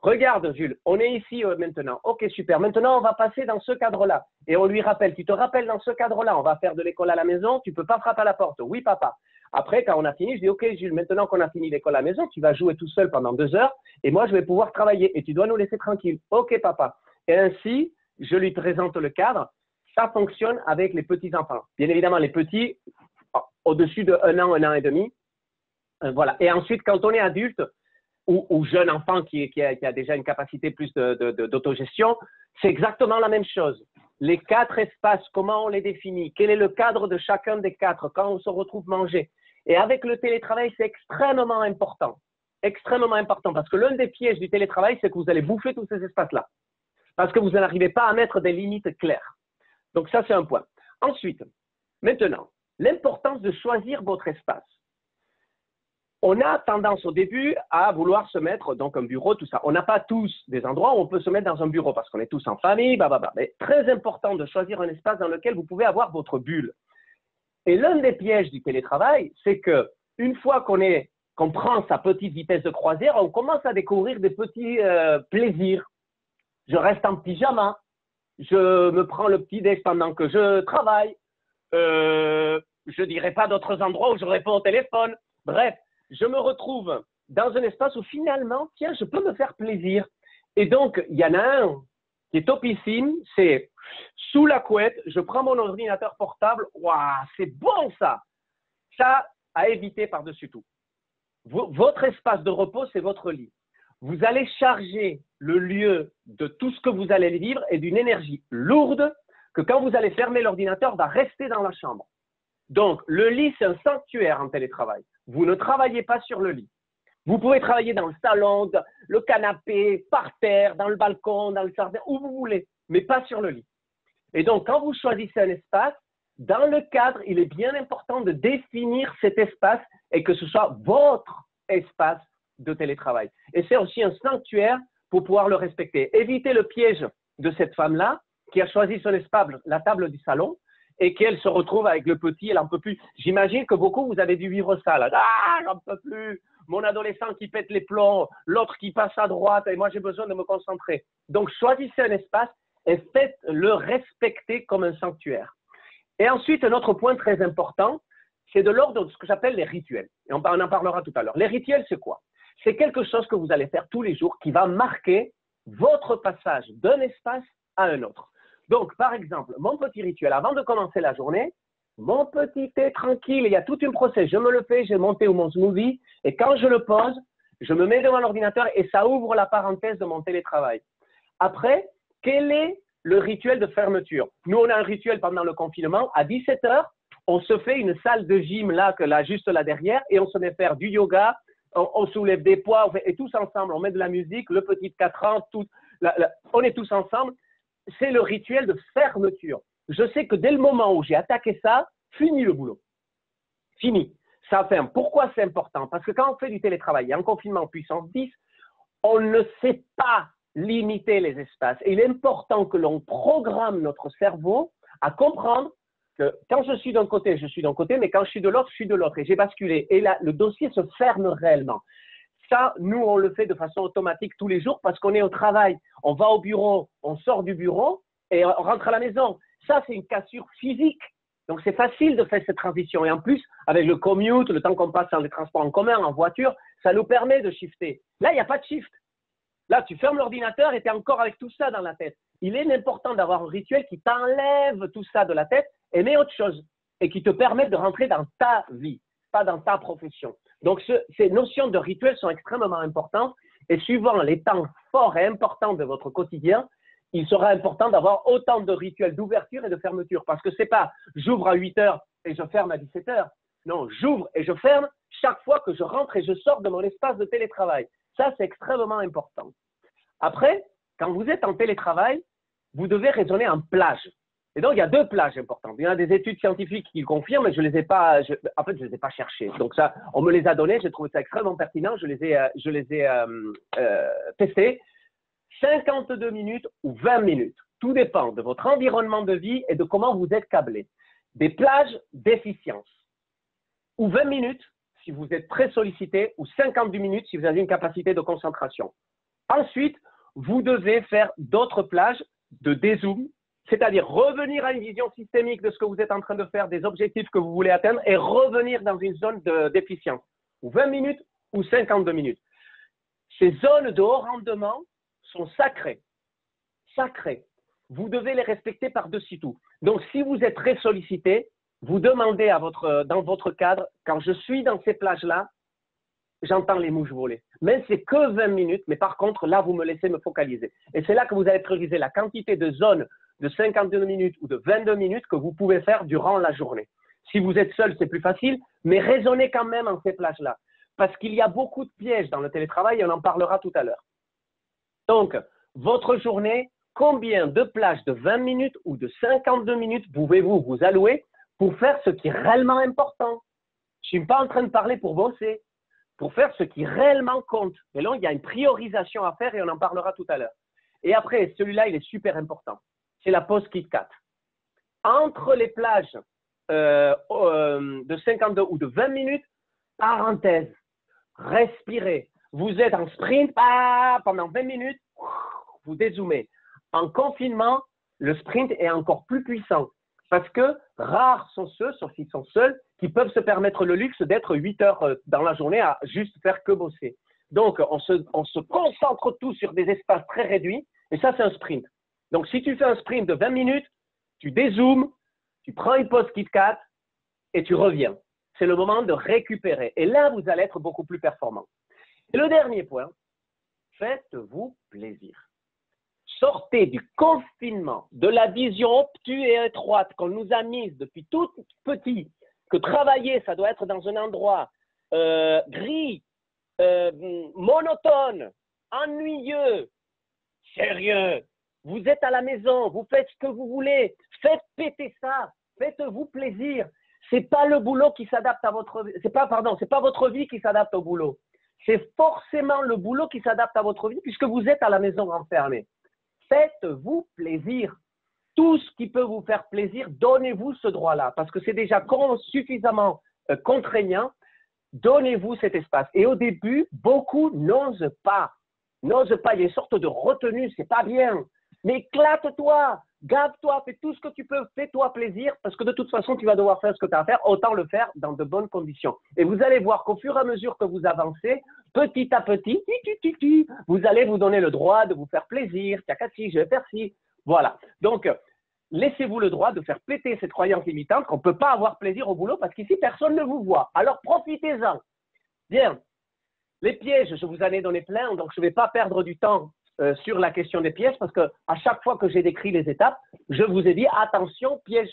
B: Regarde, Jules, on est ici maintenant. OK, super. Maintenant, on va passer dans ce cadre-là. Et on lui rappelle, tu te rappelles dans ce cadre-là, on va faire de l'école à la maison, tu ne peux pas frapper à la porte. Oui, papa. Après, quand on a fini, je dis, OK, Jules, maintenant qu'on a fini l'école à la maison, tu vas jouer tout seul pendant 2 heures et moi, je vais pouvoir travailler et tu dois nous laisser tranquille. OK, papa. Et ainsi, je lui présente le cadre. Ça fonctionne avec les petits-enfants. Bien évidemment, les petits, au-dessus de 1 an et demi. Voilà. Et ensuite, quand on est adulte ou jeune enfant qui a déjà une capacité plus d'autogestion, c'est exactement la même chose. Les 4 espaces, comment on les définit? Quel est le cadre de chacun des 4 quand on se retrouve manger? Et avec le télétravail, c'est extrêmement important. Extrêmement important parce que l'un des pièges du télétravail, c'est que vous allez bouffer tous ces espaces-là. Parce que vous n'arrivez pas à mettre des limites claires. Donc ça, c'est un point. Ensuite, maintenant, l'importance de choisir votre espace. On a tendance au début à vouloir se mettre donc un bureau, tout ça. On n'a pas tous des endroits où on peut se mettre dans un bureau parce qu'on est tous en famille, Mais très important de choisir un espace dans lequel vous pouvez avoir votre bulle. Et l'un des pièges du télétravail, c'est que une fois qu'on prend sa petite vitesse de croisière, on commence à découvrir des petits plaisirs. Je reste en pyjama, je me prends le petit déj pendant que je travaille, je dirais pas d'autres endroits où je réponds au téléphone. Bref, je me retrouve dans un espace où finalement, tiens, je peux me faire plaisir. Et donc, il y en a un qui est topissime, c'est sous la couette, je prends mon ordinateur portable. Waouh, c'est bon ça! Ça, à éviter par-dessus tout. Votre espace de repos, c'est votre lit. Vous allez charger le lieu de tout ce que vous allez vivre et d'une énergie lourde que quand vous allez fermer l'ordinateur, va rester dans la chambre. Donc, le lit, c'est un sanctuaire en télétravail. Vous ne travaillez pas sur le lit. Vous pouvez travailler dans le salon, le canapé, par terre, dans le balcon, dans le jardin, où vous voulez, mais pas sur le lit. Et donc, quand vous choisissez un espace, dans le cadre, il est bien important de définir cet espace et que ce soit votre espace de télétravail. Et c'est aussi un sanctuaire pour pouvoir le respecter. Évitez le piège de cette femme-là qui a choisi son espace, la table du salon, et qu'elle se retrouve avec le petit, elle n'en peut plus. J'imagine que beaucoup, vous avez dû vivre ça, là. Ah, j'en peux plus. Mon adolescent qui pète les plombs, l'autre qui passe à droite, et moi, j'ai besoin de me concentrer. Donc, choisissez un espace et faites-le respecter comme un sanctuaire. Et ensuite, un autre point très important, c'est de l'ordre de ce que j'appelle les rituels. Et on en parlera tout à l'heure. Les rituels, c'est quoi? C'est quelque chose que vous allez faire tous les jours qui va marquer votre passage d'un espace à un autre. Donc, par exemple, mon petit rituel, avant de commencer la journée, mon petit thé tranquille, il y a toute une process. Je me le fais, j'ai mon thé ou mon smoothie, et quand je le pose, je me mets devant l'ordinateur et ça ouvre la parenthèse de mon télétravail. Après, quel est le rituel de fermeture? Nous, on a un rituel pendant le confinement. À 17 h, on se fait une salle de gym là, juste là derrière, et on se met faire du yoga, on soulève des poids, et tous ensemble, on met de la musique, le petit de 4 ans, on est tous ensemble. C'est le rituel de fermeture. Je sais que dès le moment où j'ai attaqué ça, fini le boulot. Fini. Ça ferme. Pourquoi c'est important? Parce que quand on fait du télétravail, en confinement puissance 10, on ne sait pas limiter les espaces. Et il est important que l'on programme notre cerveau à comprendre que quand je suis d'un côté, je suis d'un côté, mais quand je suis de l'autre, je suis de l'autre. Et j'ai basculé. Et là, le dossier se ferme réellement. Ça, nous, on le fait de façon automatique tous les jours parce qu'on est au travail. On va au bureau, on sort du bureau et on rentre à la maison. Ça, c'est une cassure physique. Donc, c'est facile de faire cette transition. Et en plus, avec le commute, le temps qu'on passe dans les transports en commun, en voiture, ça nous permet de shifter. Là, il n'y a pas de shift. Là, tu fermes l'ordinateur et tu es encore avec tout ça dans la tête. Il est important d'avoir un rituel qui t'enlève tout ça de la tête et met autre chose et qui te permet de rentrer dans ta vie, pas dans ta profession. Donc, ces notions de rituel sont extrêmement importantes et suivant les temps forts et importants de votre quotidien, il sera important d'avoir autant de rituels d'ouverture et de fermeture. Parce que ce n'est pas j'ouvre à 8 heures et je ferme à 17 heures. Non, j'ouvre et je ferme chaque fois que je rentre et je sors de mon espace de télétravail. Ça, c'est extrêmement important. Après, quand vous êtes en télétravail, vous devez raisonner en plage. Et donc, il y a 2 plages importantes. Il y a des études scientifiques qui le confirment, mais je les ai pas, en fait, je les ai pas cherchées. Donc ça, on me les a données, j'ai trouvé ça extrêmement pertinent, je les ai testées. 52 minutes ou 20 minutes. Tout dépend de votre environnement de vie et de comment vous êtes câblé. Des plages d'efficience. Ou 20 minutes si vous êtes très sollicité, ou 52 minutes si vous avez une capacité de concentration. Ensuite, vous devez faire d'autres plages de dézoom, c'est-à-dire revenir à une vision systémique de ce que vous êtes en train de faire, des objectifs que vous voulez atteindre et revenir dans une zone d'efficience. Ou 20 minutes ou 52 minutes. Ces zones de haut rendement sont sacrées. Sacrées. Vous devez les respecter par-dessus tout. Donc, si vous êtes très sollicité, vous demandez dans votre cadre, quand je suis dans ces plages-là, j'entends les mouches voler. Même c'est que 20 minutes, mais par contre, là, vous me laissez me focaliser. Et c'est là que vous allez prioriser la quantité de zones de 52 minutes ou de 22 minutes que vous pouvez faire durant la journée. Si vous êtes seul, c'est plus facile, mais raisonnez quand même en ces plages-là. Parce qu'il y a beaucoup de pièges dans le télétravail et on en parlera tout à l'heure. Donc, votre journée, combien de plages de 20 minutes ou de 52 minutes pouvez-vous vous allouer pour faire ce qui est réellement important? Je ne suis pas en train de parler pour bosser, pour faire ce qui réellement compte. Et là, il y a une priorisation à faire et on en parlera tout à l'heure. Et après, celui-là, il est super important. C'est la pause KitKat. Entre les plages de 52 ou de 20 minutes, parenthèse, respirez. Vous êtes en sprint, pendant 20 minutes, vous dézoomez. En confinement, le sprint est encore plus puissant parce que rares sont ceux, sauf s'ils sont seuls, qui peuvent se permettre le luxe d'être 8 heures dans la journée à juste faire que bosser. Donc, on se concentre tous sur des espaces très réduits et ça, c'est un sprint. Donc, si tu fais un sprint de 20 minutes, tu dézoomes, tu prends une pause KitKat et tu reviens. C'est le moment de récupérer. Et là, vous allez être beaucoup plus performant. Et le dernier point, faites-vous plaisir. Sortez du confinement, de la vision obtuse et étroite qu'on nous a mise depuis tout petit, que travailler, ça doit être dans un endroit gris, monotone, ennuyeux, sérieux. Vous êtes à la maison, vous faites ce que vous voulez, faites péter ça, faites-vous plaisir. C'est pas le boulot qui s'adapte à votre, c'est pas votre vie qui s'adapte au boulot. C'est forcément le boulot qui s'adapte à votre vie puisque vous êtes à la maison enfermé. Faites-vous plaisir. Tout ce qui peut vous faire plaisir, donnez-vous ce droit-là parce que c'est déjà suffisamment contraignant. Donnez-vous cet espace. Et au début, beaucoup n'osent pas. N'osent pas. Il y a une sorte de retenue, c'est pas bien. Mais éclate-toi, gave-toi, fais tout ce que tu peux, fais-toi plaisir parce que de toute façon, tu vas devoir faire ce que tu as à faire, autant le faire dans de bonnes conditions. Et vous allez voir qu'au fur et à mesure que vous avancez, petit à petit, vous allez vous donner le droit de vous faire plaisir. Tiens, je vais faire ci. Voilà. Donc, laissez-vous le droit de faire péter cette croyance limitante qu'on ne peut pas avoir plaisir au boulot parce qu'ici, personne ne vous voit. Alors, profitez-en. Bien. Les pièges, je vous en ai donné plein, donc je ne vais pas perdre du temps sur la question des pièges parce qu'à chaque fois que j'ai décrit les étapes, je vous ai dit attention, piège.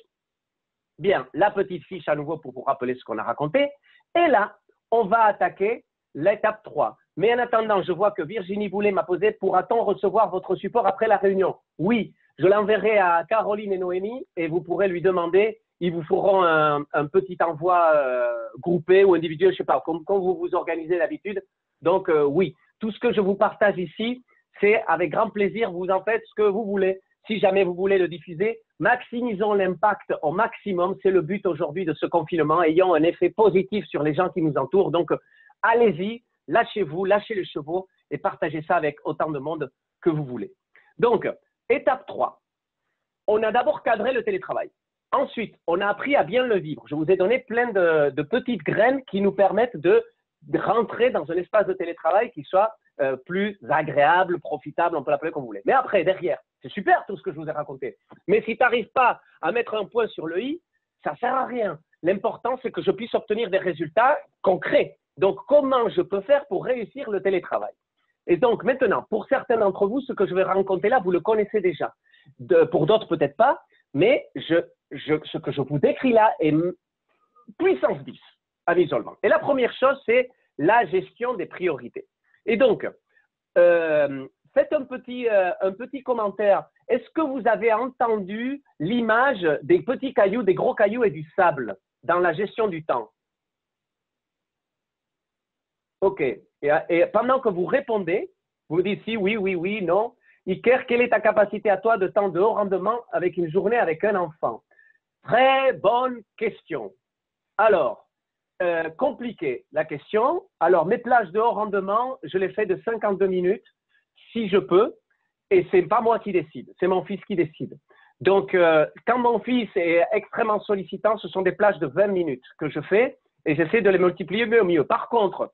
B: Bien, la petite fiche à nouveau pour vous rappeler ce qu'on a raconté. Et là, on va attaquer l'étape 3. Mais en attendant, je vois que Virginie Boulet m'a posé « Pourra-t-on recevoir votre support après la réunion ?» Oui, je l'enverrai à Caroline et Noémie et vous pourrez lui demander. Ils vous feront un petit envoi groupé ou individuel, je ne sais pas, comme vous vous organisez d'habitude. Donc, oui, tout ce que je vous partage ici, c'est avec grand plaisir, vous en faites ce que vous voulez. Si jamais vous voulez le diffuser, maximisons l'impact au maximum. C'est le but aujourd'hui de ce confinement, ayant un effet positif sur les gens qui nous entourent. Donc, allez-y, lâchez-vous, lâchez les chevaux et partagez ça avec autant de monde que vous voulez. Donc, étape 3. On a d'abord cadré le télétravail. Ensuite, on a appris à bien le vivre. Je vous ai donné plein de petites graines qui nous permettent de rentrer dans un espace de télétravail qui soit plus agréable, profitable, on peut l'appeler comme vous voulez. Mais après, derrière, c'est super tout ce que je vous ai raconté. Mais si tu n'arrives pas à mettre un point sur le i, ça ne sert à rien. L'important, c'est que je puisse obtenir des résultats concrets. Donc, comment je peux faire pour réussir le télétravail? Et donc, maintenant, pour certains d'entre vous, ce que je vais raconter là, vous le connaissez déjà. Pour d'autres, peut-être pas, mais ce que je vous décris là est puissance 10 à l'isolement. Et la première chose, c'est la gestion des priorités. Et donc, faites un petit commentaire. Est-ce que vous avez entendu l'image des petits cailloux, des gros cailloux et du sable dans la gestion du temps? OK. Et pendant que vous répondez, vous dites si, oui, oui, oui, non. Iker, quelle est ta capacité à toi de temps de haut rendement avec une journée avec un enfant? Très bonne question. Alors, compliqué la question. Alors, mes plages de haut rendement, je les fais de 52 minutes, si je peux. Et ce n'est pas moi qui décide, c'est mon fils qui décide. Donc, quand mon fils est extrêmement sollicitant, ce sont des plages de 20 minutes que je fais et j'essaie de les multiplier mieux au mieux. Par contre,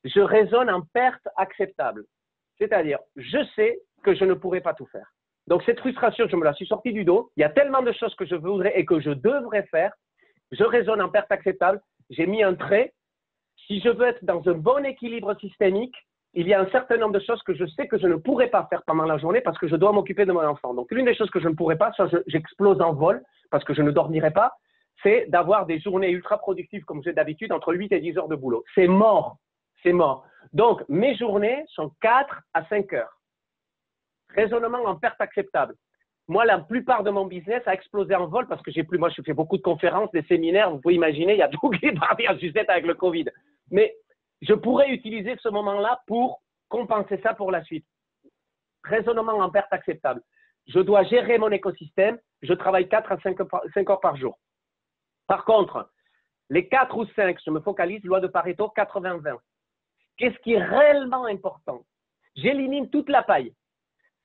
B: je raisonne en perte acceptable. C'est-à-dire, je sais que je ne pourrai pas tout faire. Donc, cette frustration, je me la suis sortie du dos. Il y a tellement de choses que je voudrais et que je devrais faire. Je raisonne en perte acceptable. J'ai mis un trait. Si je veux être dans un bon équilibre systémique, il y a un certain nombre de choses que je sais que je ne pourrai pas faire pendant la journée parce que je dois m'occuper de mon enfant. Donc, l'une des choses que je ne pourrai pas, soit j'explose en vol parce que je ne dormirai pas, c'est d'avoir des journées ultra productives comme j'ai d'habitude, entre 8 et 10 heures de boulot. C'est mort. C'est mort. Donc, mes journées sont 4 à 5 heures. Raisonnement en perte acceptable. Moi, la plupart de mon business a explosé en vol parce que j'ai plus, moi, je fais beaucoup de conférences, des séminaires, vous pouvez imaginer, il y a tout qui est parti en sucette avec le Covid. Mais je pourrais utiliser ce moment-là pour compenser ça pour la suite. Raisonnement en perte acceptable. Je dois gérer mon écosystème, je travaille 4 à 5 heures par jour. Par contre, les 4 ou 5, je me focalise, loi de Pareto, 80-20. Qu'est-ce qui est réellement important? J'élimine toute la paille.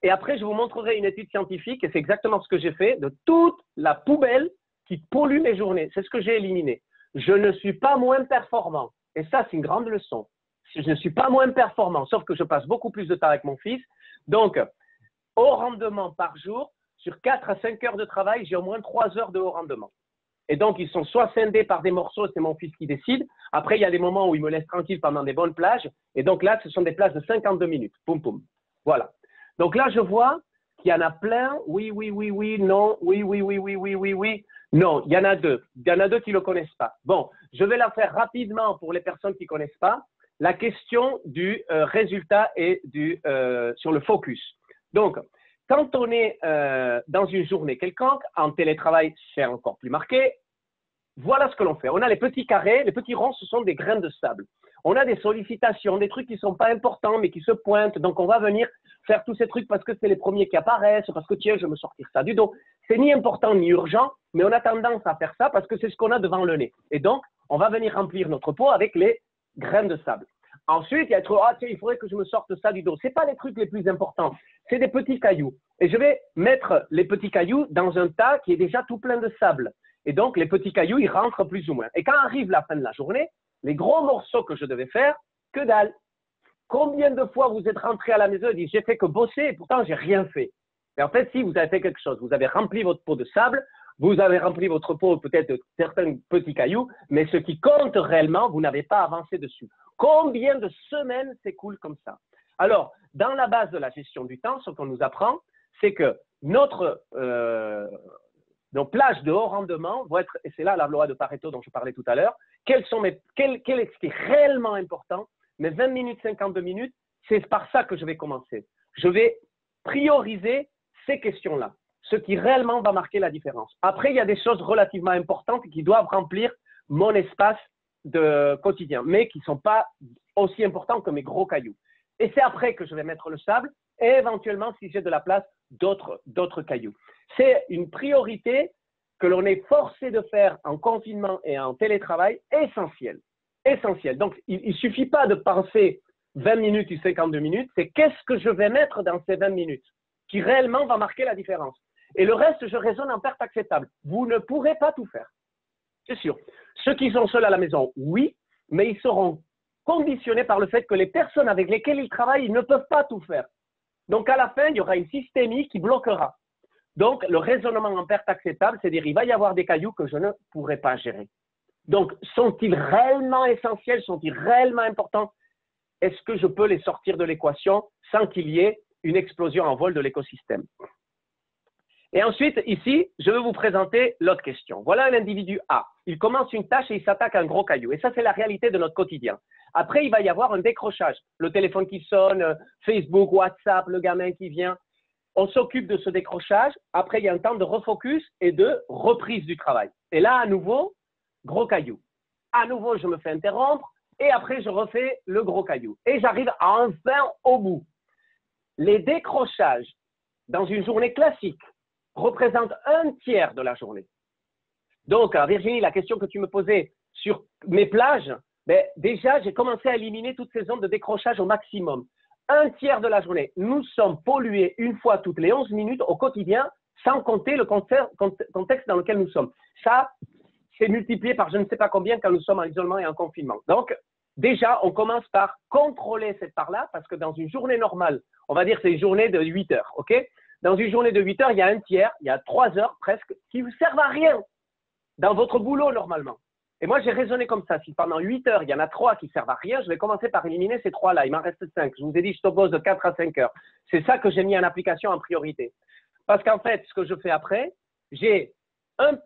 B: Et après, je vous montrerai une étude scientifique, et c'est exactement ce que j'ai fait, de toute la poubelle qui pollue mes journées. C'est ce que j'ai éliminé. Je ne suis pas moins performant. Et ça, c'est une grande leçon. Je ne suis pas moins performant, sauf que je passe beaucoup plus de temps avec mon fils. Donc, haut rendement par jour, sur 4 à 5 heures de travail, j'ai au moins 3 heures de haut rendement. Et donc, ils sont soit scindés par des morceaux, c'est mon fils qui décide. Après, il y a des moments où il me laisse tranquille pendant des bonnes plages. Et donc là, ce sont des plages de 52 minutes. Poum, poum. Voilà. Donc là, je vois qu'il y en a plein. Oui, oui, oui, oui, non. Oui, oui, oui, oui, oui, oui, oui. Non, il y en a deux. Il y en a deux qui ne le connaissent pas. Bon, je vais la faire rapidement pour les personnes qui ne connaissent pas. La question du résultat et sur le focus. Donc, quand on est dans une journée quelconque, en télétravail, c'est encore plus marqué. Voilà ce que l'on fait. On a les petits carrés, les petits ronds, ce sont des grains de sable. On a des sollicitations, des trucs qui ne sont pas importants, mais qui se pointent. Donc, on va venir faire tous ces trucs parce que c'est les premiers qui apparaissent, parce que tiens, je vais me sortir ça du dos. C'est ni important ni urgent, mais on a tendance à faire ça parce que c'est ce qu'on a devant le nez. Et donc, on va venir remplir notre pot avec les grains de sable. Ensuite, il y a ah tiens, il faudrait que je me sorte ça du dos. Ce n'est pas les trucs les plus importants, c'est des petits cailloux. Et je vais mettre les petits cailloux dans un tas qui est déjà tout plein de sable. Et donc, les petits cailloux, ils rentrent plus ou moins. Et quand arrive la fin de la journée, les gros morceaux que je devais faire, que dalle. Combien de fois vous êtes rentré à la maison et dit j'ai fait que bosser et pourtant j'ai rien fait. Et en fait, si vous avez fait quelque chose, vous avez rempli votre pot de sable, vous avez rempli votre pot peut-être de certains petits cailloux, mais ce qui compte réellement, vous n'avez pas avancé dessus. Combien de semaines s'écoulent comme ça? Alors, dans la base de la gestion du temps, ce qu'on nous apprend, c'est que nos plages de haut rendement vont être, et c'est là la loi de Pareto dont je parlais tout à l'heure, quel est ce qui est réellement important? Mes 20 minutes, 52 minutes, c'est par ça que je vais commencer. Je vais prioriser ces questions-là, ce qui réellement va marquer la différence. Après, il y a des choses relativement importantes qui doivent remplir mon espace de quotidien, mais qui ne sont pas aussi importants que mes gros cailloux. Et c'est après que je vais mettre le sable et éventuellement, si j'ai de la place, d'autres cailloux. C'est une priorité que l'on est forcé de faire en confinement et en télétravail essentielle. Essentiel. Donc, il ne suffit pas de penser 20 minutes ou 52 minutes, c'est qu'est-ce que je vais mettre dans ces 20 minutes qui réellement va marquer la différence. Et le reste, je raisonne en perte acceptable. Vous ne pourrez pas tout faire. C'est sûr. Ceux qui sont seuls à la maison, oui, mais ils seront conditionnés par le fait que les personnes avec lesquelles ils travaillent, ils ne peuvent pas tout faire. Donc, à la fin, il y aura une systémie qui bloquera. Donc, le raisonnement en perte acceptable, c'est-à-dire il va y avoir des cailloux que je ne pourrai pas gérer. Donc, sont-ils réellement essentiels? Sont-ils réellement importants? est-ce que je peux les sortir de l'équation sans qu'il y ait une explosion en vol de l'écosystème? Et ensuite, ici, je vais vous présenter l'autre question. Voilà l'individu A. Il commence une tâche et il s'attaque à un gros caillou. Et ça, c'est la réalité de notre quotidien. Après, il va y avoir un décrochage. Le téléphone qui sonne, Facebook, WhatsApp, le gamin qui vient. On s'occupe de ce décrochage. Après, il y a un temps de refocus et de reprise du travail. Et là, à nouveau, gros caillou. À nouveau, je me fais interrompre. Et après, je refais le gros caillou. Et j'arrive enfin au bout. Les décrochages dans une journée classique représentent un tiers de la journée. Donc, Virginie, la question que tu me posais sur mes plages, ben, déjà, j'ai commencé à éliminer toutes ces zones de décrochage au maximum. Un tiers de la journée. Nous sommes pollués une fois toutes les 11 minutes au quotidien, sans compter le contexte dans lequel nous sommes. Ça, c'est multiplié par je ne sais pas combien quand nous sommes en isolement et en confinement. Donc, déjà, on commence par contrôler cette part-là, parce que dans une journée normale, on va dire que c'est une journée de 8 heures, ok? Dans une journée de 8 heures, il y a un tiers, il y a 3 heures presque, qui ne vous servent à rien dans votre boulot normalement. Et moi, j'ai raisonné comme ça. Si pendant 8 heures, il y en a 3 qui ne servent à rien, je vais commencer par éliminer ces 3-là. Il m'en reste 5. Je vous ai dit, je t'oppose de 4 à 5 heures. C'est ça que j'ai mis en application en priorité. Parce qu'en fait, ce que je fais après, j'ai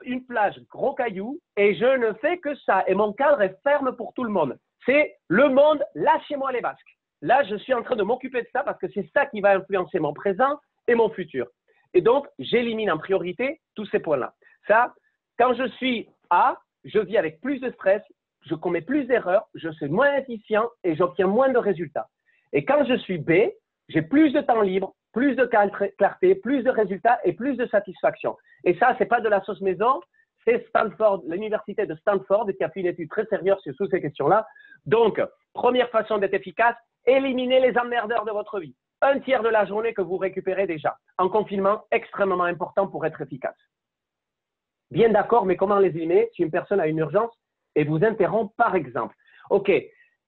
B: une plage gros cailloux et je ne fais que ça. Et mon cadre est ferme pour tout le monde. C'est le monde, lâchez-moi les basques. Là, je suis en train de m'occuper de ça parce que c'est ça qui va influencer mon présent et mon futur. Et donc, j'élimine en priorité tous ces points-là. Ça, quand je suis A, je vis avec plus de stress, je commets plus d'erreurs, je suis moins efficient et j'obtiens moins de résultats. Et quand je suis B, j'ai plus de temps libre, plus de clarté, plus de résultats et plus de satisfaction. Et ça, c'est pas de la sauce maison, c'est Stanford, l'université de Stanford qui a fait une étude très sérieuse sur ces questions-là. Donc, première façon d'être efficace, éliminez les emmerdeurs de votre vie. Un tiers de la journée que vous récupérez déjà. En confinement, extrêmement important pour être efficace. Bien d'accord, mais comment les éliminer si une personne a une urgence et vous interrompt par exemple? Ok,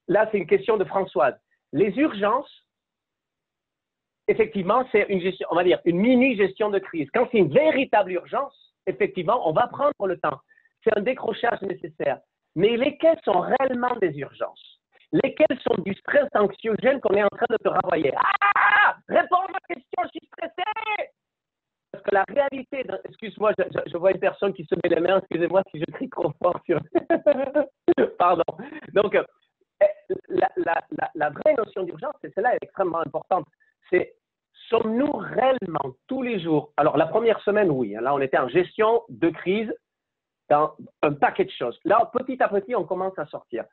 B: là c'est une question de Françoise. Les urgences, effectivement, c'est une gestion, on va dire une mini-gestion de crise. Quand c'est une véritable urgence, effectivement, on va prendre le temps. C'est un décrochage nécessaire. Mais lesquelles sont réellement des urgences? Lesquelles sont du stress anxiogène qu'on est en train de te renvoyer? Ah! Réponds à ma question, je suis stressé! Parce que la réalité, excuse-moi, je vois une personne qui se met les mains, excusez-moi si je crie trop fort sur… Pardon. Donc, la vraie notion d'urgence, c'est celle-là, elle est extrêmement importante. C'est, sommes-nous réellement tous les jours… Alors, la première semaine, oui. Là, on était en gestion de crise dans un paquet de choses. Là, petit à petit, on commence à sortir.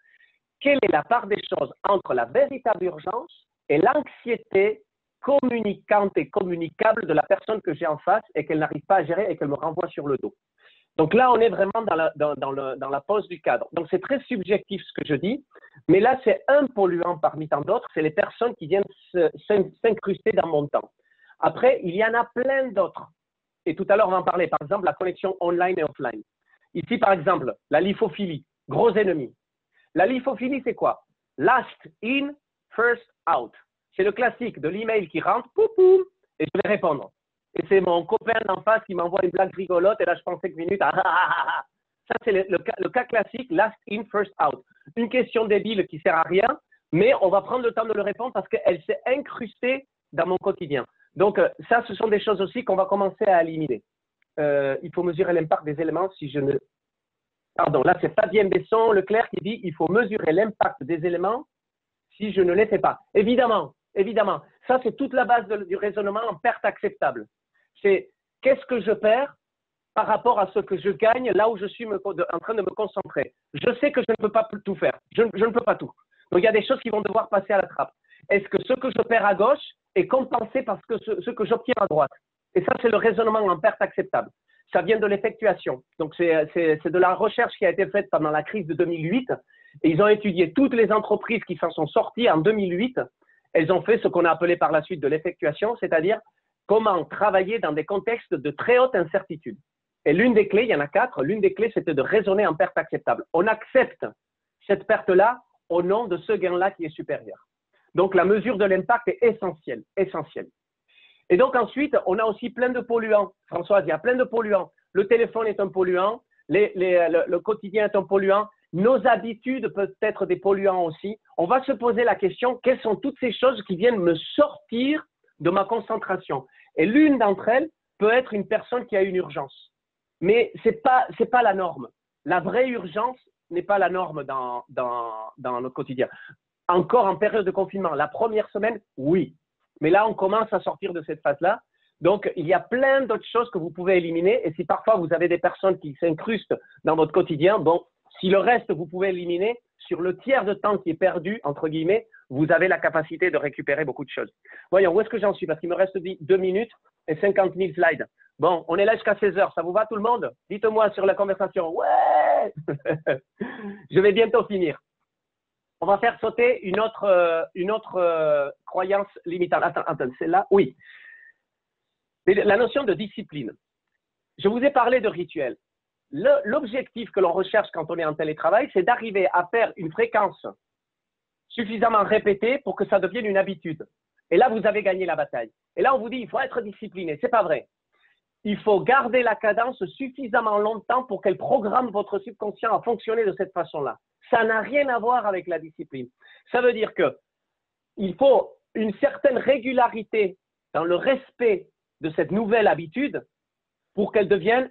B: Quelle est la part des choses entre la véritable urgence et l'anxiété communicante et communicable de la personne que j'ai en face et qu'elle n'arrive pas à gérer et qu'elle me renvoie sur le dos. Donc là, on est vraiment dans la pose du cadre. Donc c'est très subjectif ce que je dis, mais là, c'est un polluant parmi tant d'autres, c'est les personnes qui viennent s'incruster dans mon temps. Après, il y en a plein d'autres. Et tout à l'heure, on va en parler. Par exemple, la connexion online et offline. Ici, par exemple, la lithophilie, gros ennemi. La lithophilie, c'est quoi? Last in, first out. C'est le classique de l'email qui rentre, poum, poum, et je vais répondre. Et c'est mon copain d'en face qui m'envoie une blague rigolote, et là, je prends 5 minutes. Ça, c'est le cas classique, last in, first out. Une question débile qui ne sert à rien, mais on va prendre le temps de le répondre parce qu'elle s'est incrustée dans mon quotidien. Donc, ça, ce sont des choses aussi qu'on va commencer à éliminer. Il faut mesurer l'impact des éléments si je ne… Pardon, là, c'est Fabienne Besson, Leclerc qui dit « Il faut mesurer l'impact des éléments si je ne les fais pas. » Évidemment, évidemment. Ça, c'est toute la base du raisonnement en perte acceptable. C'est qu'est-ce que je perds par rapport à ce que je gagne là où je suis en train de me concentrer. Je sais que je ne peux pas tout faire. Je ne peux pas tout. Donc, il y a des choses qui vont devoir passer à la trappe. Est-ce que ce que je perds à gauche est compensé par ce que j'obtiens à droite? Et ça, c'est le raisonnement en perte acceptable. Ça vient de l'effectuation. Donc, c'est de la recherche qui a été faite pendant la crise de 2008. Et ils ont étudié toutes les entreprises qui s'en sont sorties en 2008. Elles ont fait ce qu'on a appelé par la suite de l'effectuation, c'est-à-dire comment travailler dans des contextes de très haute incertitude. Et l'une des clés, il y en a 4, l'une des clés, c'était de raisonner en perte acceptable. On accepte cette perte-là au nom de ce gain-là qui est supérieur. Donc, la mesure de l'impact est essentielle, essentielle. Et donc, ensuite, on a aussi plein de polluants. Françoise, il y a plein de polluants. Le téléphone est un polluant, le quotidien est un polluant. Nos habitudes peuvent être des polluants aussi. On va se poser la question, quelles sont toutes ces choses qui viennent me sortir de ma concentration? Et l'une d'entre elles peut être une personne qui a une urgence. Mais ce n'est pas la norme. La vraie urgence n'est pas la norme dans notre quotidien. Encore en période de confinement, la première semaine, oui. Mais là, on commence à sortir de cette phase-là. Donc, il y a plein d'autres choses que vous pouvez éliminer. Et si parfois vous avez des personnes qui s'incrustent dans votre quotidien, bon, si le reste, vous pouvez éliminer, sur le tiers de temps qui est perdu, entre guillemets, vous avez la capacité de récupérer beaucoup de choses. Voyons, où est-ce que j'en suis? Parce qu'il me reste 2 minutes et 50 000 slides. Bon, on est là jusqu'à 16 heures. Ça vous va tout le monde? Dites-moi sur la conversation. Ouais. Je vais bientôt finir. On va faire sauter une autre croyance limitante. Attends, c'est là? Oui. La notion de discipline. Je vous ai parlé de rituel. L'objectif que l'on recherche quand on est en télétravail, c'est d'arriver à faire une fréquence suffisamment répétée pour que ça devienne une habitude. Et là, vous avez gagné la bataille. Et là, on vous dit, il faut être discipliné. Ce n'est pas vrai. Il faut garder la cadence suffisamment longtemps pour qu'elle programme votre subconscient à fonctionner de cette façon-là. Ça n'a rien à voir avec la discipline. Ça veut dire qu'il faut une certaine régularité dans le respect de cette nouvelle habitude pour qu'elle devienne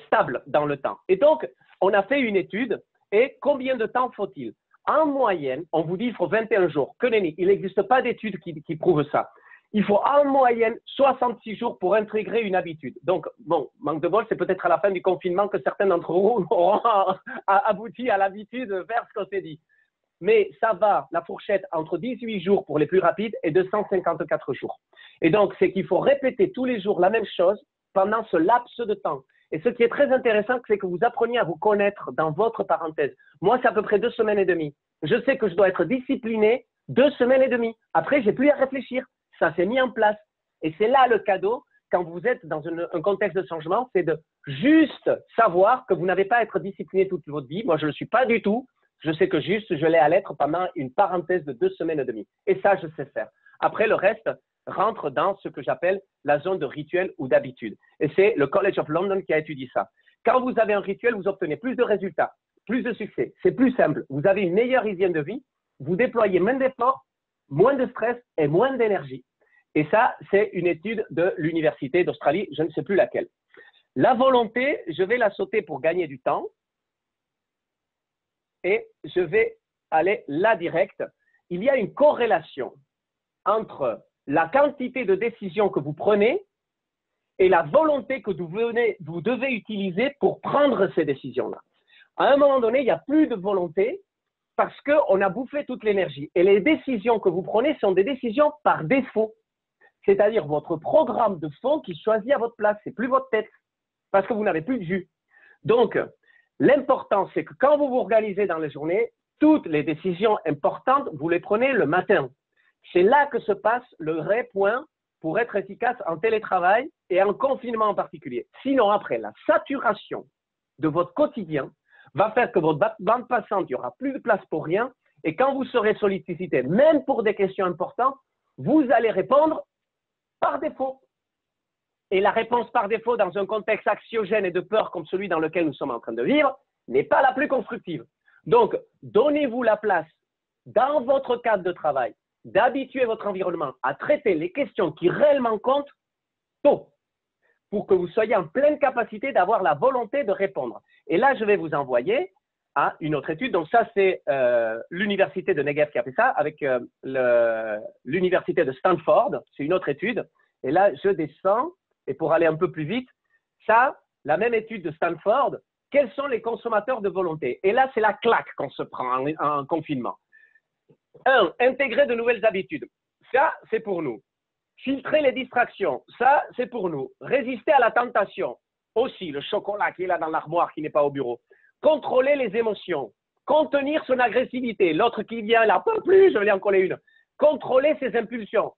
B: stable dans le temps. Et donc, on a fait une étude et combien de temps faut-il? En moyenne, on vous dit il faut 21 jours. Que nenni, il n'existe pas d'études qui prouvent ça. Il faut en moyenne 66 jours pour intégrer une habitude. Donc, bon, manque de bol, c'est peut-être à la fin du confinement que certains d'entre vous auront abouti à l'habitude de faire ce qu'on s'est dit. Mais ça va, la fourchette, entre 18 jours pour les plus rapides et 254 jours. Et donc, c'est qu'il faut répéter tous les jours la même chose pendant ce laps de temps. Et ce qui est très intéressant, c'est que vous appreniez à vous connaître dans votre parenthèse. Moi, c'est à peu près 2 semaines et demie. Je sais que je dois être discipliné 2 semaines et demie. Après, j'ai plus à réfléchir. Ça s'est mis en place. Et c'est là le cadeau, quand vous êtes dans un contexte de changement, c'est de juste savoir que vous n'avez pas à être discipliné toute votre vie. Moi, je ne le suis pas du tout. Je sais que juste, je l'ai à l'être pendant une parenthèse de 2 semaines et demie. Et ça, je sais faire. Après, le reste rentre dans ce que j'appelle la zone de rituel ou d'habitude. Et c'est le College of London qui a étudié ça. Quand vous avez un rituel, vous obtenez plus de résultats, plus de succès. C'est plus simple. Vous avez une meilleure hygiène de vie. Vous déployez moins d'efforts, moins de stress et moins d'énergie. Et ça, c'est une étude de l'Université d'Australie, je ne sais plus laquelle. La volonté, je vais la sauter pour gagner du temps. Et je vais aller là direct. Il y a une corrélation entre la quantité de décisions que vous prenez et la volonté que vous devez utiliser pour prendre ces décisions-là. À un moment donné, il n'y a plus de volonté parce qu'on a bouffé toute l'énergie. Et les décisions que vous prenez sont des décisions par défaut. C'est-à-dire votre programme de fond qui choisit à votre place. Ce n'est plus votre tête parce que vous n'avez plus de jus. Donc, l'important, c'est que quand vous vous organisez dans les journées, toutes les décisions importantes, vous les prenez le matin. C'est là que se passe le vrai point pour être efficace en télétravail et en confinement en particulier. Sinon, après, la saturation de votre quotidien va faire que votre bande passante, il n'y aura plus de place pour rien. Et quand vous serez sollicité, même pour des questions importantes, vous allez répondre par défaut. Et la réponse par défaut dans un contexte anxiogène et de peur comme celui dans lequel nous sommes en train de vivre n'est pas la plus constructive. Donc, donnez-vous la place dans votre cadre de travail d'habituer votre environnement à traiter les questions qui réellement comptent tôt pour que vous soyez en pleine capacité d'avoir la volonté de répondre. Et là, je vais vous envoyer à une autre étude. Donc ça, c'est l'université de Negev qui a fait ça avec l'université de Stanford. C'est une autre étude. Et là, je descends. Et pour aller un peu plus vite, ça, la même étude de Stanford, quels sont les consommateurs de volonté? Et là, c'est la claque qu'on se prend en confinement. 1. Intégrer de nouvelles habitudes. Ça, c'est pour nous. Filtrer les distractions. Ça, c'est pour nous. Résister à la tentation. Aussi, le chocolat qui est là dans l'armoire, qui n'est pas au bureau. Contrôler les émotions. Contenir son agressivité. L'autre qui vient là, pas plus, je vais lui en coller une. Contrôler ses impulsions.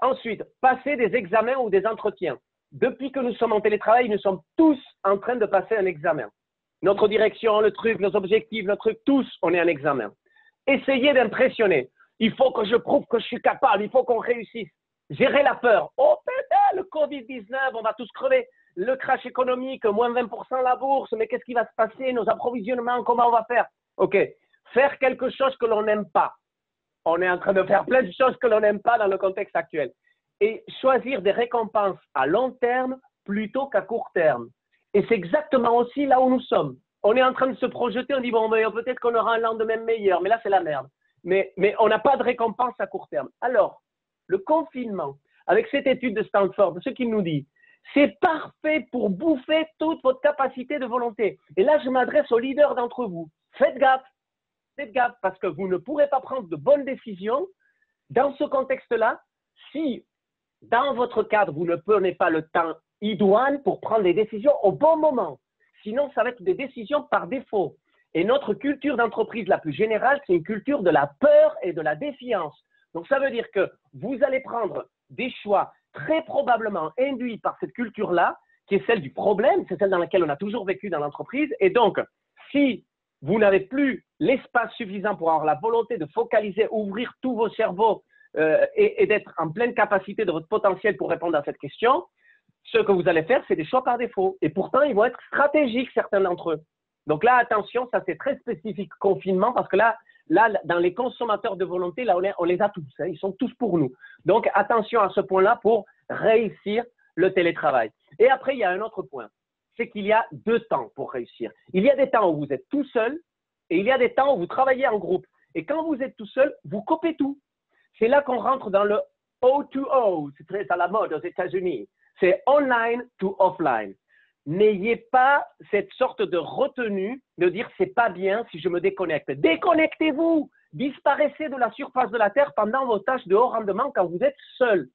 B: Ensuite, passer des examens ou des entretiens. Depuis que nous sommes en télétravail, nous sommes tous en train de passer un examen. Notre direction, le truc, nos objectifs, le truc, tous, on est en examen. Essayez d'impressionner. Il faut que je prouve que je suis capable, il faut qu'on réussisse. Gérer la peur. Oh putain, le Covid-19, on va tous crever. le crash économique, moins 20% la bourse, mais qu'est-ce qui va se passer, nos approvisionnements, comment on va faire? Ok, faire quelque chose que l'on n'aime pas. On est en train de faire plein de choses que l'on n'aime pas dans le contexte actuel. Et choisir des récompenses à long terme plutôt qu'à court terme. Et c'est exactement aussi là où nous sommes. On est en train de se projeter, on dit, bon, peut-être qu'on aura un lendemain meilleur, mais là, c'est la merde. Mais on n'a pas de récompense à court terme. Alors, le confinement, avec cette étude de Stanford, ce qu'il nous dit, c'est parfait pour bouffer toute votre capacité de volonté. Et là, je m'adresse aux leaders d'entre vous. Faites gaffe, parce que vous ne pourrez pas prendre de bonnes décisions dans ce contexte-là si, dans votre cadre, vous ne prenez pas le temps idoine pour prendre des décisions au bon moment. Sinon, ça va être des décisions par défaut. Et notre culture d'entreprise la plus générale, c'est une culture de la peur et de la défiance. Donc, ça veut dire que vous allez prendre des choix très probablement induits par cette culture-là, qui est celle du problème, c'est celle dans laquelle on a toujours vécu dans l'entreprise. Et donc, si vous n'avez plus l'espace suffisant pour avoir la volonté de focaliser, ouvrir tous vos cerveaux et d'être en pleine capacité de votre potentiel pour répondre à cette question, ce que vous allez faire, c'est des choix par défaut. Et pourtant, ils vont être stratégiques, certains d'entre eux. Donc là, attention, ça c'est très spécifique confinement parce que là, dans les consommateurs de volonté, là, on les a tous. Hein, ils sont tous pour nous. Donc, attention à ce point-là pour réussir le télétravail. Et après, il y a un autre point. C'est qu'il y a 2 temps pour réussir. Il y a des temps où vous êtes tout seul et il y a des temps où vous travaillez en groupe. Et quand vous êtes tout seul, vous copiez tout. C'est là qu'on rentre dans le O2O. C'est très à la mode aux États-Unis. C'est online to offline. N'ayez pas cette sorte de retenue de dire c'est pas bien si je me déconnecte. Déconnectez-vous, disparaissez de la surface de la Terre pendant vos tâches de haut rendement quand vous êtes seul.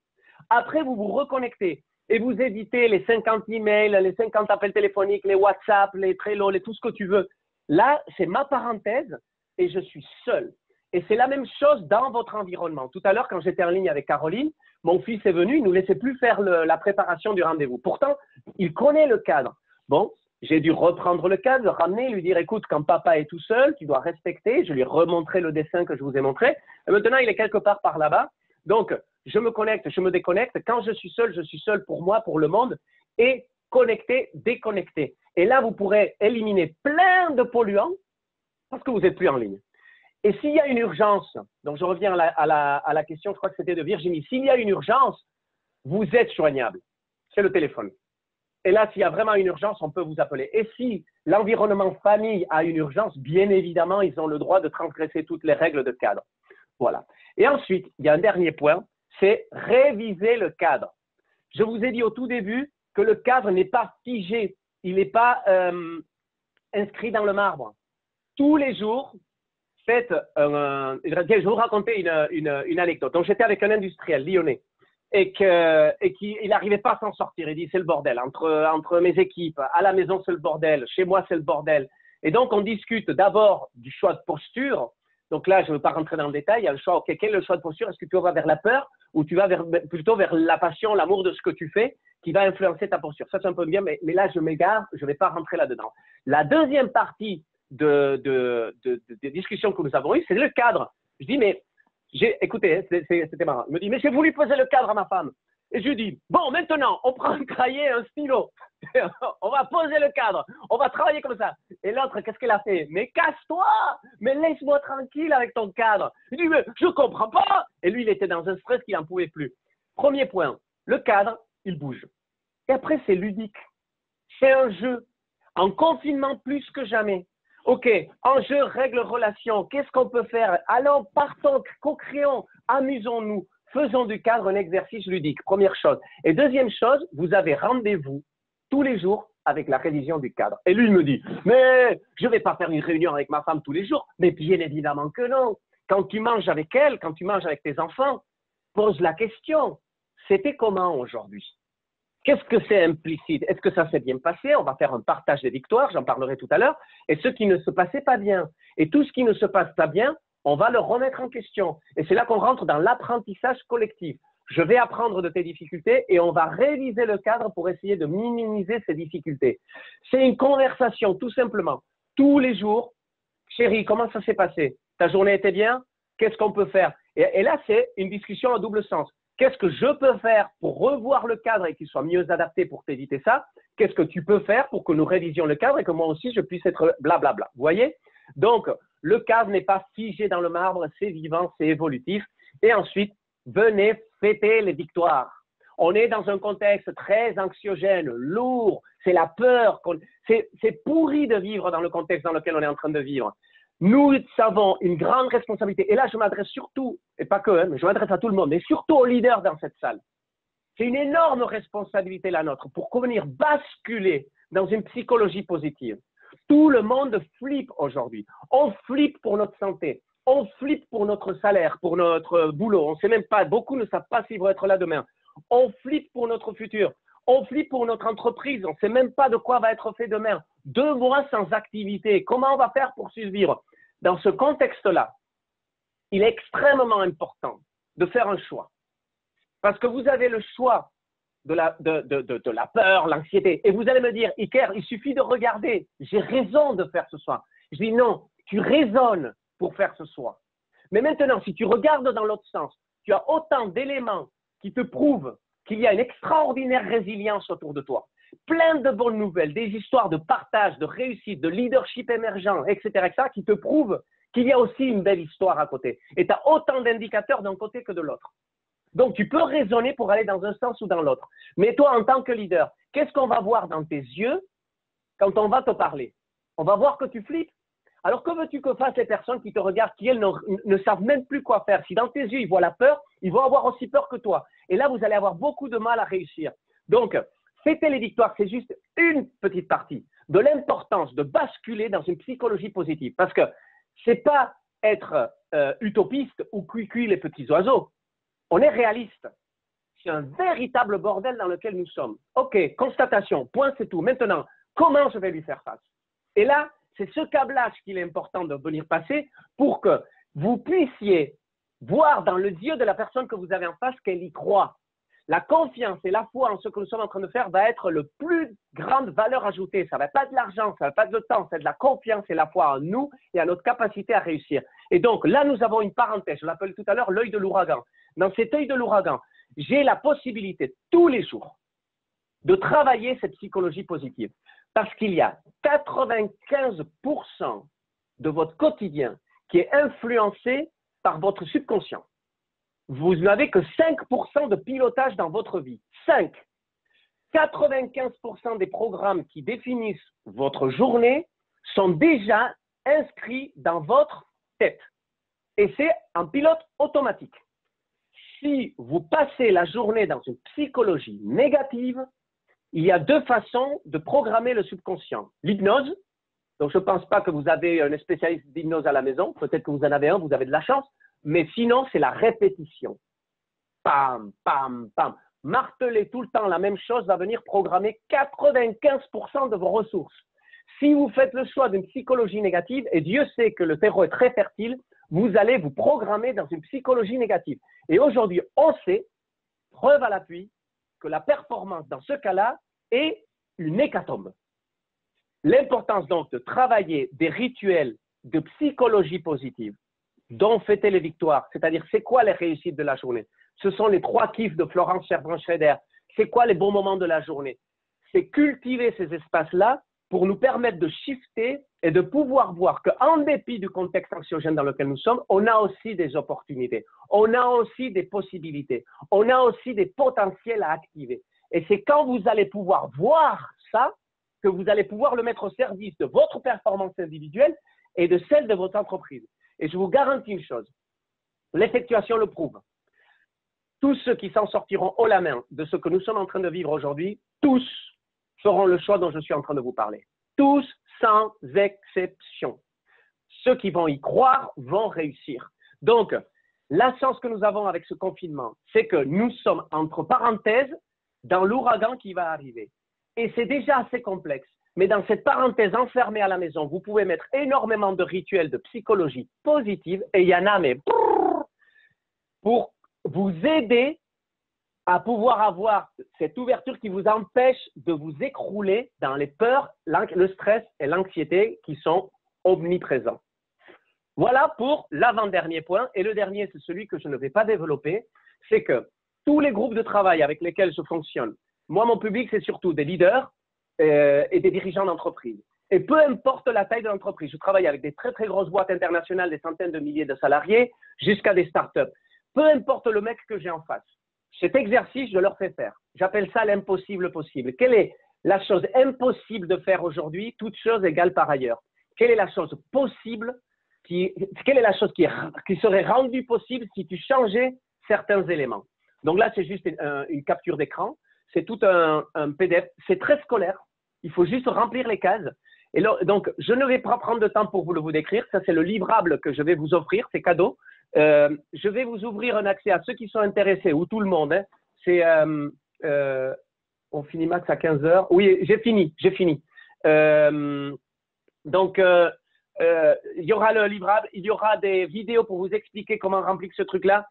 B: Après, vous vous reconnectez et vous évitez les 50 emails, les 50 appels téléphoniques, les WhatsApp, les Trello, tout ce que tu veux. Là, c'est ma parenthèse et je suis seul. Et c'est la même chose dans votre environnement. Tout à l'heure, quand j'étais en ligne avec Caroline, mon fils est venu, il ne nous laissait plus faire la préparation du rendez-vous. Pourtant, il connaît le cadre. Bon, j'ai dû reprendre le cadre, le ramener, lui dire, écoute, quand papa est tout seul, tu dois respecter. Je lui ai remontré le dessin que je vous ai montré. Et maintenant, il est quelque part par là-bas. Donc, je me connecte, je me déconnecte. Quand je suis seul pour moi, pour le monde. Et connecté, déconnecté. Et là, vous pourrez éliminer plein de polluants parce que vous n'êtes plus en ligne. Et s'il y a une urgence, donc je reviens à la question, je crois que c'était de Virginie, s'il y a une urgence, vous êtes joignable. C'est le téléphone. Et là, s'il y a vraiment une urgence, on peut vous appeler. Et si l'environnement famille a une urgence, bien évidemment, ils ont le droit de transgresser toutes les règles de cadre. Voilà. Et ensuite, il y a un dernier point, c'est réviser le cadre. Je vous ai dit au tout début que le cadre n'est pas figé, il n'est pas inscrit dans le marbre. Tous les jours, je vais vous raconter une anecdote. Donc, j'étais avec un industriel lyonnais et qu'il n'arrivait pas à s'en sortir. Il dit, c'est le bordel. Entre mes équipes, à la maison, c'est le bordel. Chez moi, c'est le bordel. Et donc, on discute d'abord du choix de posture. Donc là, je ne veux pas rentrer dans le détail. Il y a le choix. Okay, quel est le choix de posture? Est-ce que tu vas vers la peur ou tu vas plutôt vers la passion, l'amour de ce que tu fais qui va influencer ta posture? Ça, c'est un peu bien, mais là, je m'égare. Je ne vais pas rentrer là-dedans. La deuxième partie des discussions que nous avons eues, c'est le cadre. Je dis, mais écoutez, c'était marrant. Il me dit, mais j'ai voulu poser le cadre à ma femme. Et je lui dis, bon, maintenant, on prend un cahier, un stylo. On va poser le cadre. On va travailler comme ça. Et l'autre, qu'est-ce qu'elle a fait? Mais casse-toi! Mais laisse-moi tranquille avec ton cadre. Il dit, mais je comprends pas. Et lui, il était dans un stress qu'il n'en pouvait plus. Premier point, le cadre, il bouge. Et après, c'est ludique. C'est un jeu. En confinement plus que jamais. Ok, enjeu, règles, relations, qu'est-ce qu'on peut faire? Allons, partons, co-créons, amusons-nous, faisons du cadre un exercice ludique, première chose. Et deuxième chose, vous avez rendez-vous tous les jours avec la révision du cadre. Et lui, il me dit, mais je ne vais pas faire une réunion avec ma femme tous les jours. Mais bien évidemment que non. Quand tu manges avec elle, quand tu manges avec tes enfants, pose la question, c'était comment aujourd'hui? Qu'est-ce que c'est implicite? Est-ce que ça s'est bien passé? On va faire un partage des victoires, j'en parlerai tout à l'heure. Et ce qui ne se passait pas bien. Et tout ce qui ne se passe pas bien, on va le remettre en question. Et c'est là qu'on rentre dans l'apprentissage collectif. Je vais apprendre de tes difficultés et on va réviser le cadre pour essayer de minimiser ces difficultés. C'est une conversation, tout simplement. Tous les jours, chérie, comment ça s'est passé? Ta journée était bien? Qu'est-ce qu'on peut faire? Et là, c'est une discussion à double sens. Qu'est-ce que je peux faire pour revoir le cadre et qu'il soit mieux adapté pour t'éviter ça? Qu'est-ce que tu peux faire pour que nous révisions le cadre et que moi aussi je puisse être blablabla? Vous voyez? Donc, le cadre n'est pas figé dans le marbre, c'est vivant, c'est évolutif. Et ensuite, venez fêter les victoires. On est dans un contexte très anxiogène, lourd, c'est la peur. C'est pourri de vivre dans le contexte dans lequel on est en train de vivre. Nous avons une grande responsabilité. Et là, je m'adresse surtout, et pas que, mais je m'adresse à tout le monde, mais surtout aux leaders dans cette salle. C'est une énorme responsabilité la nôtre pour venir basculer dans une psychologie positive. Tout le monde flippe aujourd'hui. On flippe pour notre santé. On flippe pour notre salaire, pour notre boulot. On ne sait même pas, beaucoup ne savent pas s'ils vont être là demain. On flippe pour notre futur. On flippe pour notre entreprise. On ne sait même pas de quoi va être fait demain. 2 mois sans activité. Comment on va faire pour survivre? Dans ce contexte-là, il est extrêmement important de faire un choix. Parce que vous avez le choix de la peur, l'anxiété. Et vous allez me dire, Iker, il suffit de regarder. J'ai raison de faire ce choix. Je dis non, tu raisonnes pour faire ce choix. Mais maintenant, si tu regardes dans l'autre sens, tu as autant d'éléments qui te prouvent qu'il y a une extraordinaire résilience autour de toi. Plein de bonnes nouvelles, des histoires de partage, de réussite, de leadership émergent, etc., qui te prouvent qu'il y a aussi une belle histoire à côté. Et tu as autant d'indicateurs d'un côté que de l'autre. Donc, tu peux raisonner pour aller dans un sens ou dans l'autre. Mais toi, en tant que leader, qu'est-ce qu'on va voir dans tes yeux quand on va te parler? On va voir que tu flippes. Alors, que veux-tu que fassent les personnes qui te regardent, qui, elles, ne savent même plus quoi faire? Si dans tes yeux, ils voient la peur, ils vont avoir aussi peur que toi. Et là, vous allez avoir beaucoup de mal à réussir. Donc, fêter les victoires, c'est juste une petite partie de l'importance de basculer dans une psychologie positive. Parce que ce n'est pas être utopiste ou cuicui les petits oiseaux. On est réaliste. C'est un véritable bordel dans lequel nous sommes. OK, constatation, point, c'est tout. Maintenant, comment je vais lui faire face? Et là, c'est ce câblage qu'il est important de venir passer pour que vous puissiez voir dans les yeux de la personne que vous avez en face qu'elle y croit. La confiance et la foi en ce que nous sommes en train de faire va être le plus grande valeur ajoutée. Ça ne va pas de l'argent, ça ne va pas de temps, c'est de la confiance et la foi en nous et à notre capacité à réussir. Et donc là, nous avons une parenthèse, je l'appelle tout à l'heure l'œil de l'ouragan. Dans cet œil de l'ouragan, j'ai la possibilité tous les jours de travailler cette psychologie positive. Parce qu'il y a 95% de votre quotidien qui est influencé par votre subconscient. Vous n'avez que 5% de pilotage dans votre vie. 5. 95% des programmes qui définissent votre journée sont déjà inscrits dans votre tête. Et c'est un pilote automatique. Si vous passez la journée dans une psychologie négative, il y a 2 façons de programmer le subconscient. L'hypnose, donc je ne pense pas que vous avez un spécialiste d'hypnose à la maison, peut-être que vous en avez un, vous avez de la chance, mais sinon c'est la répétition. Pam, pam, pam. Marteler tout le temps la même chose va venir programmer 95% de vos ressources. Si vous faites le choix d'une psychologie négative, et Dieu sait que le terreau est très fertile, vous allez vous programmer dans une psychologie négative. Et aujourd'hui, on sait, preuve à l'appui, que la performance dans ce cas-là est une hécatombe. L'importance donc de travailler des rituels de psychologie positive, dont fêter les victoires, c'est-à-dire c'est quoi les réussites de la journée? Ce sont les 3 kiffs de Florence Cherbrun-Schreder. C'est quoi les bons moments de la journée? C'est cultiver ces espaces-là pour nous permettre de shifter et de pouvoir voir qu'en dépit du contexte anxiogène dans lequel nous sommes, on a aussi des opportunités, on a aussi des possibilités, on a aussi des potentiels à activer. Et c'est quand vous allez pouvoir voir ça que vous allez pouvoir le mettre au service de votre performance individuelle et de celle de votre entreprise. Et je vous garantis une chose, l'effectuation le prouve. Tous ceux qui s'en sortiront haut la main de ce que nous sommes en train de vivre aujourd'hui, tous feront le choix dont je suis en train de vous parler. Tous, sans exception. Ceux qui vont y croire vont réussir. Donc, la chance que nous avons avec ce confinement, c'est que nous sommes, entre parenthèses, dans l'ouragan qui va arriver. Et c'est déjà assez complexe. Mais dans cette parenthèse enfermée à la maison, vous pouvez mettre énormément de rituels de psychologie positive, et il y en a, mais pour vous aider à pouvoir avoir cette ouverture qui vous empêche de vous écrouler dans les peurs, le stress et l'anxiété qui sont omniprésents. Voilà pour l'avant-dernier point. Et le dernier, c'est celui que je ne vais pas développer, c'est que tous les groupes de travail avec lesquels je fonctionne, moi, mon public, c'est surtout des leaders et des dirigeants d'entreprise. Et peu importe la taille de l'entreprise, je travaille avec des très, très grosses boîtes internationales, des centaines de milliers de salariés, jusqu'à des startups. Peu importe le mec que j'ai en face. Cet exercice, je leur fais faire. J'appelle ça l'impossible possible. Quelle est la chose impossible de faire aujourd'hui, toute chose égale par ailleurs? Quelle est la chose possible quelle est la chose qui serait rendue possible si tu changeais certains éléments? Donc là, c'est juste une capture d'écran. C'est tout un PDF. C'est très scolaire. Il faut juste remplir les cases. Et là, donc, je ne vais pas prendre de temps pour vous le décrire. Ça, c'est le livrable que je vais vous offrir. C'est cadeau. Je vais vous ouvrir un accès à ceux qui sont intéressés, ou tout le monde. Hein. C'est, on finit max à 15 heures. Oui, j'ai fini. Donc, il y aura le livrable. Il y aura des vidéos pour vous expliquer comment remplir ce truc-là.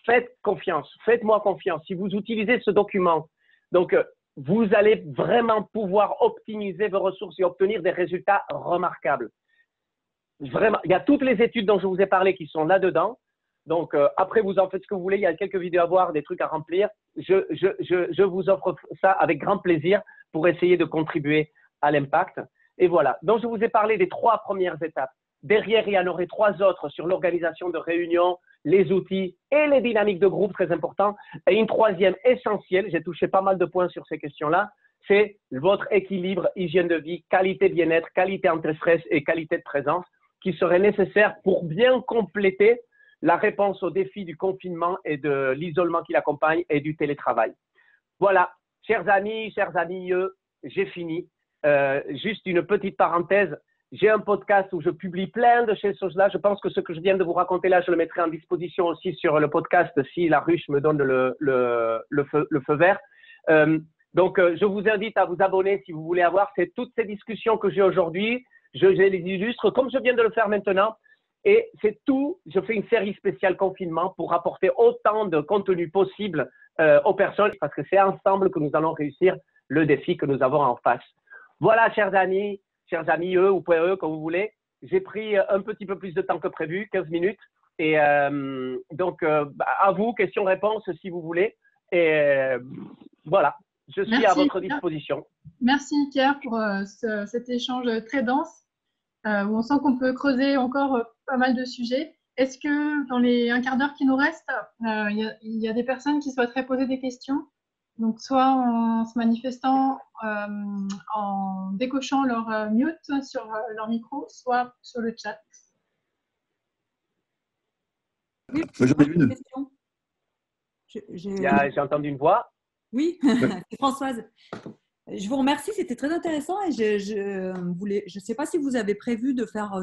B: Faites confiance. Faites-moi confiance. Si vous utilisez ce document, donc, vous allez vraiment pouvoir optimiser vos ressources et obtenir des résultats remarquables. Vraiment, il y a toutes les études dont je vous ai parlé qui sont là-dedans. Donc, après, vous en faites ce que vous voulez. Il y a quelques vidéos à voir, des trucs à remplir. Je vous offre ça avec grand plaisir pour essayer de contribuer à l'impact. Et voilà. Donc, je vous ai parlé des 3 premières étapes. Derrière, il y en aurait 3 autres sur l'organisation de réunions, les outils et les dynamiques de groupe, très important. Et une 3e essentielle, j'ai touché pas mal de points sur ces questions-là, c'est votre équilibre, hygiène de vie, qualité bien-être, qualité anti-stress et qualité de présence qui serait nécessaire pour bien compléter la réponse aux défis du confinement et de l'isolement qui l'accompagne et du télétravail. Voilà, chers amis, j'ai fini. Juste une petite parenthèse. J'ai un podcast où je publie plein de ces choses-là. Je pense que ce que je viens de vous raconter là, je le mettrai en disposition aussi sur le podcast si la ruche me donne le feu vert. Donc, je vous invite à vous abonner si vous voulez avoir toutes ces discussions que j'ai aujourd'hui. Je les illustre comme je viens de le faire maintenant. Et c'est tout. Je fais une série spéciale confinement pour apporter autant de contenu possible aux personnes parce que c'est ensemble que nous allons réussir le défi que nous avons en face. Voilà, chers amis, eux ou pas eux, comme vous voulez. J'ai pris un petit peu plus de temps que prévu, 15 minutes. Et donc, à vous, questions-réponses si vous voulez. Et voilà, je suis à votre disposition.
A: Merci Pierre pour cet échange très dense où on sent qu'on peut creuser encore pas mal de sujets. Est-ce que dans les un quart d'heure qui nous reste, il y a des personnes qui souhaiteraient poser des questions? Donc, soit en se manifestant, en décochant leur mute sur leur micro, soit sur le chat.
C: Oui, j'en ai une question.
B: J'ai entendu une voix.
C: Oui, c'est Françoise. Je vous remercie, c'était très intéressant et je sais pas si vous avez prévu de faire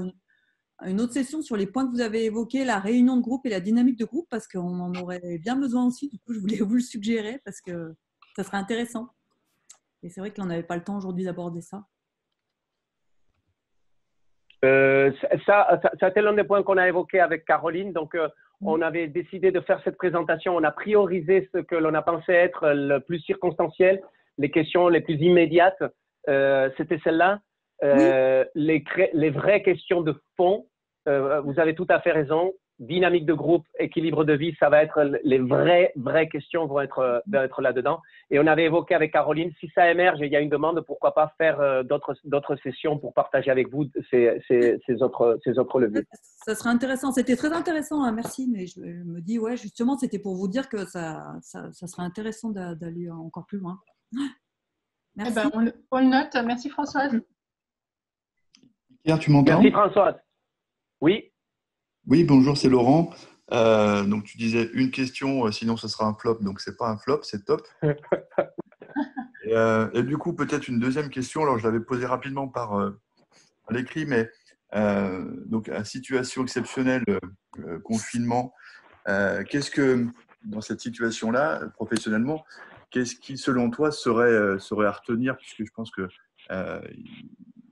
C: une autre session sur les points que vous avez évoqués, la réunion de groupe et la dynamique de groupe, parce qu'on en aurait bien besoin aussi. Du coup, je voulais vous le suggérer parce que ça serait intéressant. Et c'est vrai qu'on n'avait pas le temps aujourd'hui d'aborder ça.
B: Ça c'était l'un des points qu'on a évoqué avec Caroline. Donc, on avait décidé de faire cette présentation. On a priorisé ce que l'on a pensé être le plus circonstanciel, les questions les plus immédiates. C'était celle-là. Les vraies questions de fond, vous avez tout à fait raison. Dynamique de groupe, équilibre de vie, ça va être les vraies questions vont être là-dedans. Et on avait évoqué avec Caroline, si ça émerge et il y a une demande, pourquoi pas faire d'autres sessions pour partager avec vous ces autres leviers.
C: Ça serait intéressant. C'était très intéressant, hein, merci. Mais je me dis, ouais, justement, c'était pour vous dire que ça serait intéressant d'aller encore plus loin. Merci.
A: Eh ben, on le note. Merci Françoise.
D: Pierre, tu m'entends?
B: Merci Françoise. Oui.
D: Oui, bonjour, c'est Laurent. Donc tu disais une question, sinon ce sera un flop, donc c'est pas un flop, c'est top. Et du coup, peut-être une deuxième question. Alors, je l'avais posée rapidement par l'écrit, mais donc à situation exceptionnelle, confinement, qu'est-ce que dans cette situation-là, professionnellement, qu'est-ce qui, selon toi, serait à retenir, puisque je pense que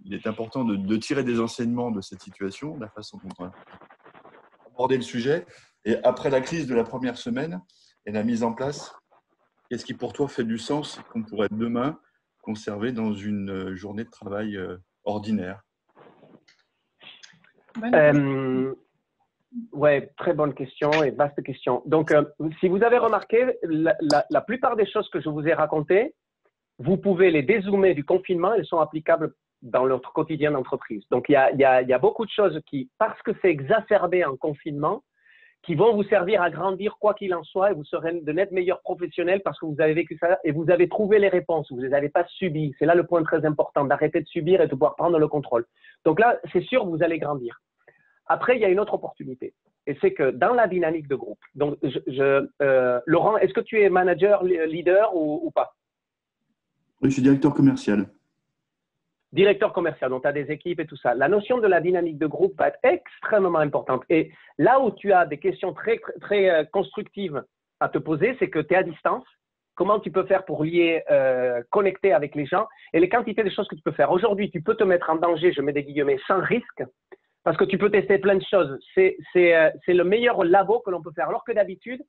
D: il est important de tirer des enseignements de cette situation, de la façon dont on va aborder le sujet. Et après la crise de la première semaine et la mise en place, qu'est-ce qui pour toi fait du sens qu'on pourrait demain conserver dans une journée de travail ordinaire?
B: Ouais, très bonne question et vaste question. Donc, si vous avez remarqué, la plupart des choses que je vous ai racontées, vous pouvez les dézoomer du confinement, elles sont applicables dans notre quotidien d'entreprise. Donc, il y a beaucoup de choses qui, parce que c'est exacerbé en confinement, qui vont vous servir à grandir quoi qu'il en soit et vous serez de net meilleurs professionnels parce que vous avez vécu ça et vous avez trouvé les réponses, vous ne les avez pas subies. C'est là le point très important, d'arrêter de subir et de pouvoir prendre le contrôle. Donc là, c'est sûr, vous allez grandir. Après, il y a une autre opportunité et c'est que dans la dynamique de groupe, donc Laurent, est-ce que tu es manager, leader ou pas?
D: Oui, je suis directeur commercial.
B: Directeur commercial, donc tu as des équipes et tout ça. La notion de la dynamique de groupe va être extrêmement importante. Et là où tu as des questions très constructives à te poser, c'est que tu es à distance. Comment tu peux faire pour lier, connecter avec les gens et les quantités de choses que tu peux faire. Aujourd'hui, tu peux te mettre en danger, je mets des guillemets, sans risque, parce que tu peux tester plein de choses. C'est le meilleur labo que l'on peut faire. Alors que d'habitude,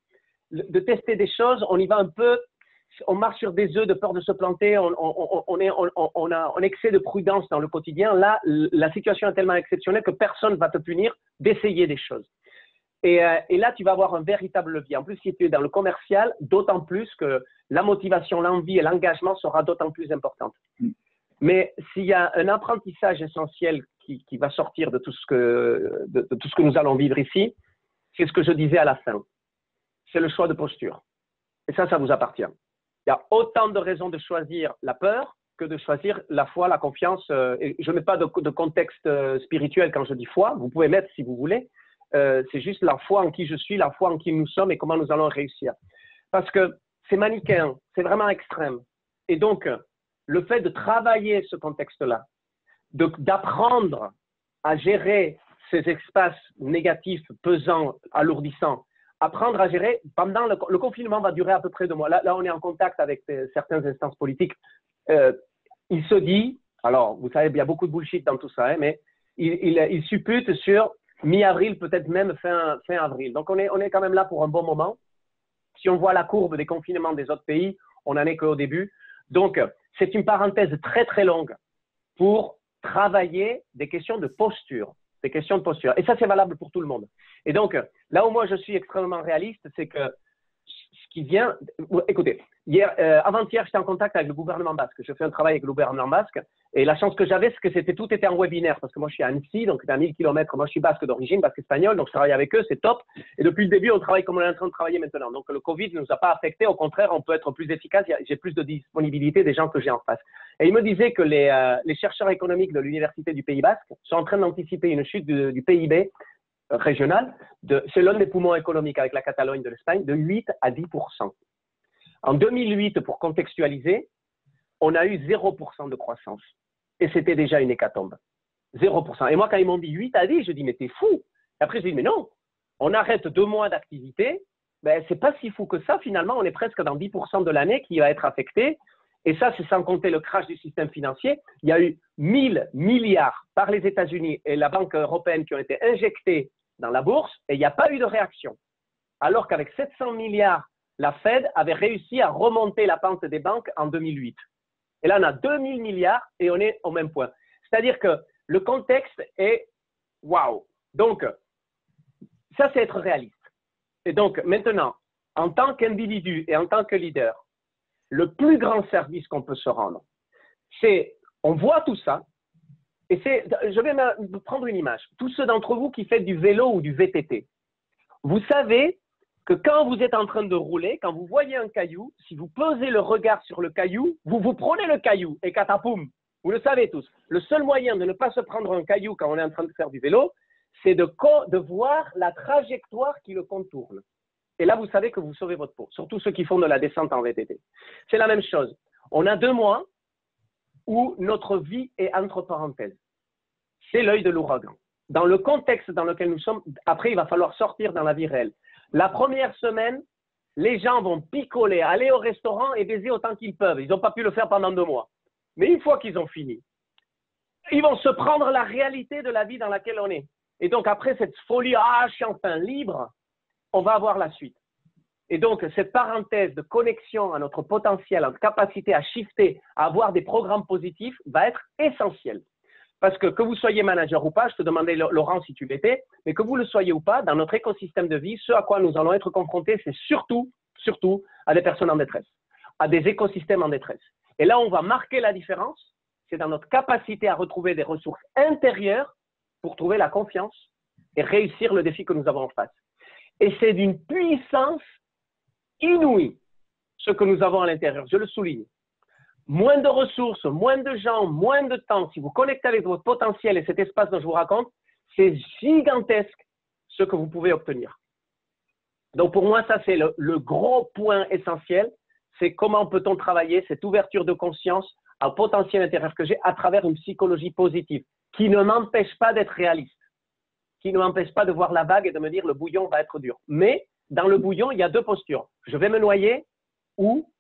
B: de tester des choses, on y va un peu… On marche sur des œufs de peur de se planter, on a un excès de prudence dans le quotidien. Là, la situation est tellement exceptionnelle que personne ne va te punir d'essayer des choses. Et là, tu vas avoir un véritable levier. En plus, si tu es dans le commercial, d'autant plus que la motivation, l'envie et l'engagement sera d'autant plus importante. Mais s'il y a un apprentissage essentiel qui va sortir de tout ce que nous allons vivre ici, c'est ce que je disais à la fin. C'est le choix de posture. Et ça vous appartient. Il y a autant de raisons de choisir la peur que de choisir la foi, la confiance. Et je ne mets pas de contexte spirituel quand je dis foi. Vous pouvez mettre si vous voulez. C'est juste la foi en qui je suis, la foi en qui nous sommes et comment nous allons réussir. Parce que c'est manichéen, c'est vraiment extrême. Et donc, le fait de travailler ce contexte-là, d'apprendre à gérer ces espaces négatifs, pesants, alourdissants, apprendre à gérer, pendant le confinement va durer à peu près 2 mois. Là, on est en contact avec certaines instances politiques. Il se dit, alors vous savez, il y a beaucoup de bullshit dans tout ça, hein, mais il suppute sur mi-avril, peut-être même fin avril. Donc on est quand même là pour un bon moment. Si on voit la courbe des confinements des autres pays, on n'en est qu'au début. Donc c'est une parenthèse très très longue pour travailler des questions de posture. Des questions de posture. Et ça, c'est valable pour tout le monde. Et donc, là où moi, je suis extrêmement réaliste, c'est que ce qui vient… Écoutez, avant-hier, j'étais en contact avec le gouvernement basque. Je fais un travail avec le gouvernement basque. Et la chance que j'avais, c'est que tout était en webinaire. Parce que moi, je suis à Annecy, donc c'est à 1000 km. Moi, je suis basque d'origine, basque espagnol. Donc, je travaille avec eux, c'est top. Et depuis le début, on travaille comme on est en train de travailler maintenant. Donc, le Covid ne nous a pas affecté. Au contraire, on peut être plus efficace. J'ai plus de disponibilité des gens que j'ai en face. Et il me disait que les chercheurs économiques de l'Université du Pays Basque sont en train d'anticiper une chute du PIB régional. C'est l'un des poumons économiques avec la Catalogne de l'Espagne, de 8 à 10%. En 2008, pour contextualiser, on a eu 0% de croissance. Et c'était déjà une hécatombe. 0%. Et moi, quand ils m'ont dit 8 à 10, je dis, mais t'es fou. Et après, je dis, mais non, on arrête 2 mois d'activité. Ben, c'est pas si fou que ça. Finalement, on est presque dans 10% de l'année qui va être affectée. Et ça, c'est sans compter le crash du système financier. Il y a eu 1000 milliards par les États-Unis et la Banque européenne qui ont été injectés dans la bourse et il n'y a pas eu de réaction. Alors qu'avec 700 milliards, la Fed avait réussi à remonter la pente des banques en 2008. Et là, on a 2000 milliards et on est au même point. C'est-à-dire que le contexte est waouh. Donc, ça, c'est être réaliste. Et donc, maintenant, en tant qu'individu et en tant que leader, le plus grand service qu'on peut se rendre, c'est, on voit tout ça, et je vais prendre une image. Tous ceux d'entre vous qui faites du vélo ou du VTT, vous savez que quand vous êtes en train de rouler, quand vous voyez un caillou, si vous posez le regard sur le caillou, vous prenez le caillou et catapoum, vous le savez tous. Le seul moyen de ne pas se prendre un caillou quand on est en train de faire du vélo, c'est de voir la trajectoire qui le contourne. Et là, vous savez que vous sauvez votre peau, surtout ceux qui font de la descente en VTT. C'est la même chose. On a 2 mois où notre vie est entre parenthèses. C'est l'œil de l'ouragan. Dans le contexte dans lequel nous sommes, après, il va falloir sortir dans la vie réelle. La première semaine, les gens vont picoler, aller au restaurant et baiser autant qu'ils peuvent. Ils n'ont pas pu le faire pendant 2 mois. Mais une fois qu'ils ont fini, ils vont se prendre la réalité de la vie dans laquelle on est. Et donc, après cette folie, je suis enfin libre, on va avoir la suite. Et donc, cette parenthèse de connexion à notre potentiel, à notre capacité à shifter, à avoir des programmes positifs, va être essentielle. Parce que vous soyez manager ou pas, je te demandais, Laurent, si tu l'étais, mais que vous le soyez ou pas, dans notre écosystème de vie, ce à quoi nous allons être confrontés, c'est surtout à des personnes en détresse, à des écosystèmes en détresse. Et là, on va marquer la différence, c'est dans notre capacité à retrouver des ressources intérieures pour trouver la confiance et réussir le défi que nous avons en face. Et c'est d'une puissance inouïe, ce que nous avons à l'intérieur, je le souligne. Moins de ressources, moins de gens, moins de temps. Si vous connectez avec votre potentiel et cet espace dont je vous raconte, c'est gigantesque ce que vous pouvez obtenir. Donc pour moi, ça c'est le gros point essentiel. C'est comment peut-on travailler cette ouverture de conscience au potentiel intérieur que j'ai à travers une psychologie positive qui ne m'empêche pas d'être réaliste, qui ne m'empêche pas de voir la vague et de me dire le bouillon va être dur. Mais dans le bouillon, il y a deux postures. Je vais me noyer ou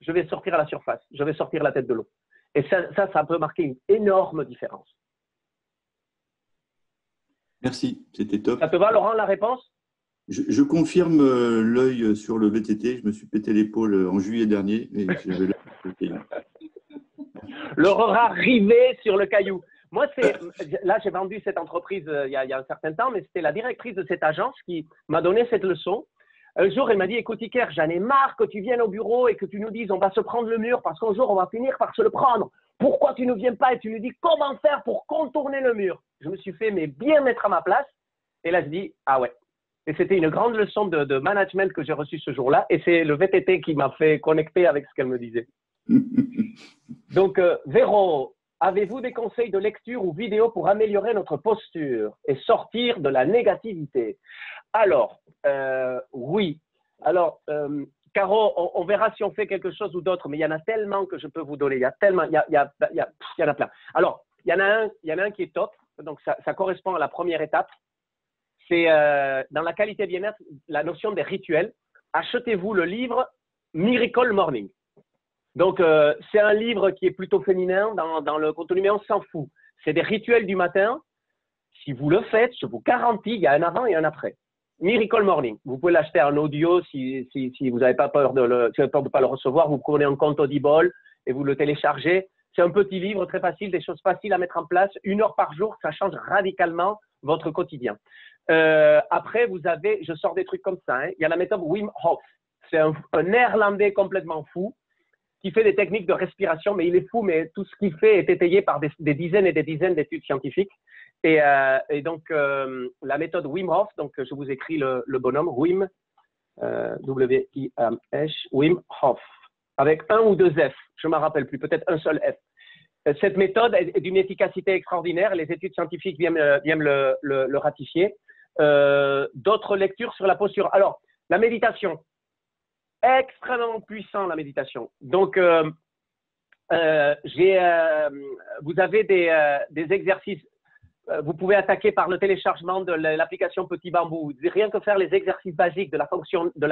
B: je vais sortir à la surface, je vais sortir la tête de l'eau. Et ça peut marquer une énorme différence.
D: Merci, c'était top.
B: Ça te va, Laurent, la réponse?
D: Je confirme l'œil sur le VTT. Je me suis pété l'épaule en juillet dernier. Et j'avais l'œil.
B: Le rat rivé sur le caillou. Moi, là, j'ai vendu cette entreprise il y a un certain temps, mais c'était la directrice de cette agence qui m'a donné cette leçon. Un jour, elle m'a dit, écoute, Iker, j'en ai marre que tu viennes au bureau et que tu nous dises, on va se prendre le mur parce qu'un jour, on va finir par se le prendre. Pourquoi tu ne viens pas et tu nous dis comment faire pour contourner le mur? Je me suis fait mais bien mettre à ma place. Et là, je dis, ah ouais. Et c'était une grande leçon de management que j'ai reçue ce jour-là. Et c'est le VTT qui m'a fait connecter avec ce qu'elle me disait. Donc, Véro, avez-vous des conseils de lecture ou vidéo pour améliorer notre posture et sortir de la négativité? Alors, oui. Alors, Caro, on verra si on fait quelque chose ou d'autre, mais il y en a tellement que je peux vous donner. Il y a tellement, il y en a plein. Alors, il y en a un qui est top. Donc, ça correspond à la première étape. C'est dans la qualité bien-être, la notion des rituels. Achetez-vous le livre Miracle Morning. Donc, c'est un livre qui est plutôt féminin dans le contenu, mais on s'en fout. C'est des rituels du matin. Si vous le faites, je vous garantis, il y a un avant et un après. Miracle Morning. Vous pouvez l'acheter en audio si vous n'avez pas peur de pas le recevoir. Vous prenez un compte Audible et vous le téléchargez. C'est un petit livre très facile, des choses faciles à mettre en place. 1 heure par jour, ça change radicalement votre quotidien. Après, vous avez, je sors des trucs comme ça. Hein. Il y a la méthode Wim Hof. C'est un néerlandais complètement fou qui fait des techniques de respiration, mais il est fou, mais tout ce qu'il fait est étayé par des dizaines et des dizaines d'études scientifiques. Et donc, la méthode Wim Hof, donc je vous écris le bonhomme, Wim, W-I-M-H, Wim Hof, avec 1 ou 2 F, je ne m'en rappelle plus, peut-être un seul F. Cette méthode est d'une efficacité extraordinaire, les études scientifiques viennent le ratifier. D'autres lectures sur la posture. Alors, la méditation, extrêmement puissant la méditation. Donc, vous avez des exercices. Vous pouvez attaquer par le téléchargement de l'application Petit Bambou. Rien que faire les exercices basiques de la fonction de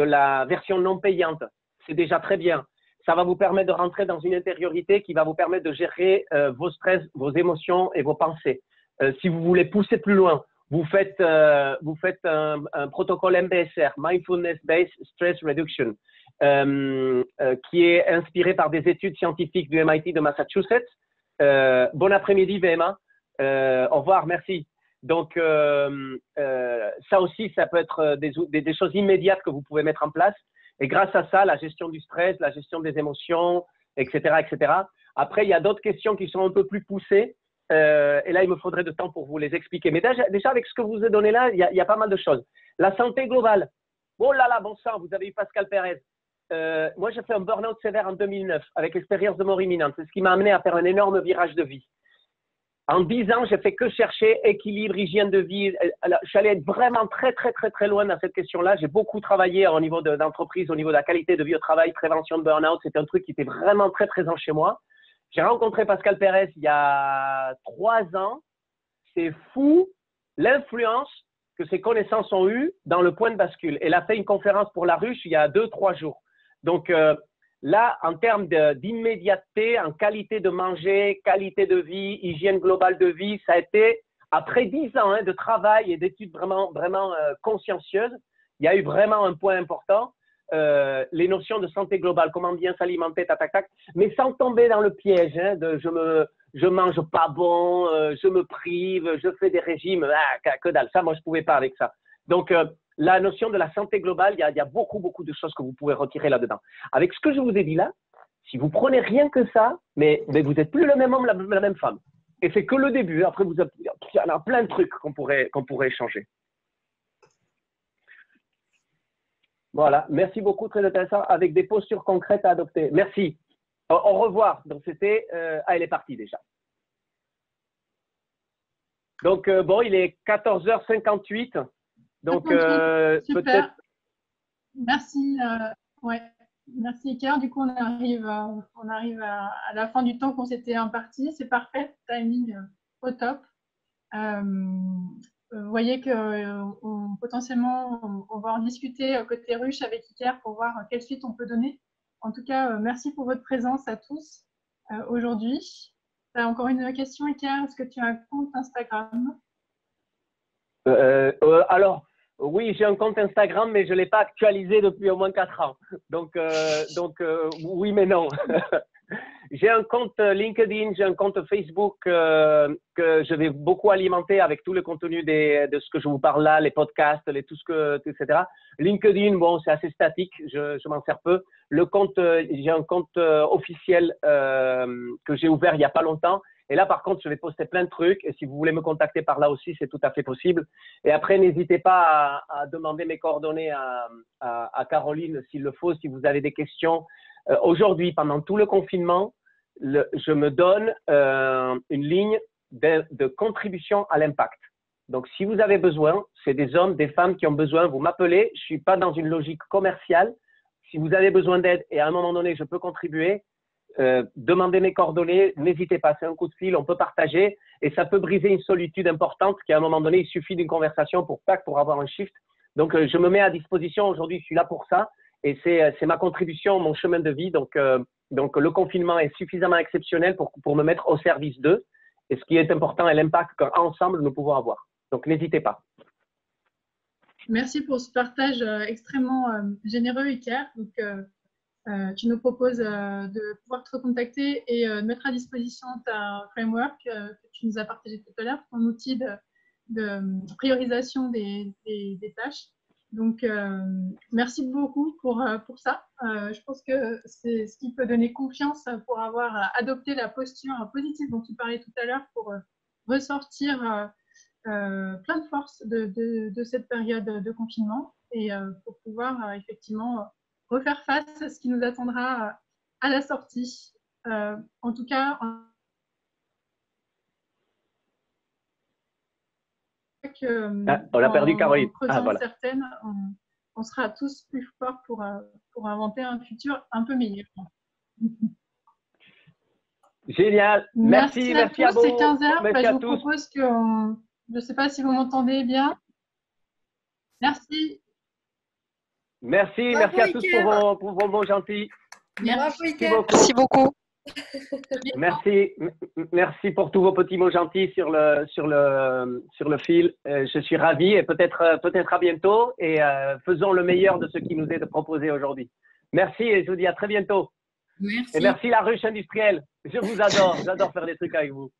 B: la version non payante, c'est déjà très bien. Ça va vous permettre de rentrer dans une intériorité qui va vous permettre de gérer vos stress, vos émotions et vos pensées. Si vous voulez pousser plus loin, vous faites un protocole MBSR, Mindfulness Based Stress Reduction, qui est inspiré par des études scientifiques du MIT de Massachusetts. Bon après-midi, VMA. Au revoir, merci. Donc, ça aussi, ça peut être des choses immédiates que vous pouvez mettre en place. Et grâce à ça, la gestion du stress, la gestion des émotions, etc., etc. Après, il y a d'autres questions qui sont un peu plus poussées. Et là, il me faudrait de temps pour vous les expliquer. Mais déjà avec ce que je vous ai donné là, il y a pas mal de choses. La santé globale. Oh là là, bon sang, vous avez eu Pascal Pérez. Moi, j'ai fait un burn-out sévère en 2009 avec l'expérience de mort imminente. C'est ce qui m'a amené à faire un énorme virage de vie. En 10 ans, j'ai fait que chercher équilibre, hygiène de vie. Je suis allé être vraiment très, très, très, très loin dans cette question-là. J'ai beaucoup travaillé au niveau d'entreprise, au niveau de la qualité de vie au travail, prévention de burn-out. C'était un truc qui était vraiment très présent chez moi. J'ai rencontré Pascal Pérez il y a 3 ans. C'est fou l'influence que ses connaissances ont eue dans le point de bascule. Elle a fait une conférence pour La Ruche il y a 2-3 jours. Donc là, en termes d'immédiateté, en qualité de manger, qualité de vie, hygiène globale de vie, ça a été, après 10 ans de travail et d'études vraiment consciencieuses, il y a eu vraiment un point important. les notions de santé globale, comment bien s'alimenter, tac, tac, tac, mais sans tomber dans le piège hein, de je mange pas bon, je me prive, je fais des régimes, que dalle. Ça, moi, je pouvais pas avec ça. Donc, la notion de la santé globale, il y a beaucoup, beaucoup de choses que vous pouvez retirer là-dedans. Avec ce que je vous ai dit là, si vous prenez rien que ça, mais vous n'êtes plus le même homme, la même femme. Et c'est que le début. Après, il y en a plein de trucs qu'on pourrait échanger. Voilà. Merci beaucoup, très intéressant, avec des postures concrètes à adopter. Merci. Au revoir. Donc, c'était… elle est partie déjà. Donc, bon, il est 14h58. Donc,
A: super. Merci. Ouais. Merci, Iker. Du coup, on arrive à la fin du temps qu'on s'était imparti. C'est parfait. Timing au top. Vous voyez que potentiellement, on va en discuter côté ruche avec Iker pour voir quelle suite on peut donner. En tout cas, merci pour votre présence à tous aujourd'hui. Tu as encore une question, Iker? Est-ce que tu as un compte Instagram?
B: Alors, oui, j'ai un compte Instagram, mais je ne l'ai pas actualisé depuis au moins 4 ans. Donc oui, mais non. J'ai un compte LinkedIn, j'ai un compte Facebook que je vais beaucoup alimenter avec tout le contenu de ce que je vous parle là, les podcasts, etc. LinkedIn, bon, c'est assez statique, je m'en sers peu. J'ai un compte officiel que j'ai ouvert il n'y a pas longtemps. Et là, par contre, je vais poster plein de trucs. Et si vous voulez me contacter par là aussi, c'est tout à fait possible. Et après, n'hésitez pas à demander mes coordonnées à Caroline s'il le faut, si vous avez des questions. Aujourd'hui, pendant tout le confinement, je me donne une ligne de contribution à l'impact. Donc, si vous avez besoin, c'est des hommes, des femmes qui ont besoin, vous m'appelez. Je ne suis pas dans une logique commerciale. Si vous avez besoin d'aide et à un moment donné, je peux contribuer, demandez mes coordonnées, n'hésitez pas, c'est un coup de fil, on peut partager et ça peut briser une solitude importante qu'à un moment donné, il suffit d'une conversation pour avoir un shift. Donc, je me mets à disposition aujourd'hui, je suis là pour ça et c'est ma contribution, mon chemin de vie. Donc, le confinement est suffisamment exceptionnel pour me mettre au service d'eux et ce qui est important est l'impact qu'ensemble nous pouvons avoir. Donc, n'hésitez pas.
A: Merci pour ce partage extrêmement généreux, Iker. Donc, tu nous proposes de pouvoir te recontacter et de mettre à disposition ta framework que tu nous as partagé tout à l'heure, ton outil de priorisation des tâches. Donc, merci beaucoup pour ça. Je pense que c'est ce qui peut donner confiance pour avoir adopté la posture positive dont tu parlais tout à l'heure pour ressortir plein de force de cette période de confinement et pour pouvoir effectivement refaire face à ce qui nous attendra à la sortie. En tout cas,
B: on a perdu Caroline.
A: Voilà. Certaines, on sera tous plus forts pour inventer un futur un peu meilleur.
B: Génial. Merci à tous.
A: C'est 15h. Je vous propose que… je ne sais pas si vous m'entendez bien. Merci.
B: Merci à tous pour vos mots gentils.
A: Merci beaucoup.
B: Merci pour tous vos petits mots gentils sur le fil. Je suis ravi et peut-être à bientôt et faisons le meilleur de ce qui nous est proposé aujourd'hui. Merci et je vous dis à très bientôt.
C: Merci.
B: Et merci la ruche industrielle. Je vous adore. J'adore faire des trucs avec vous.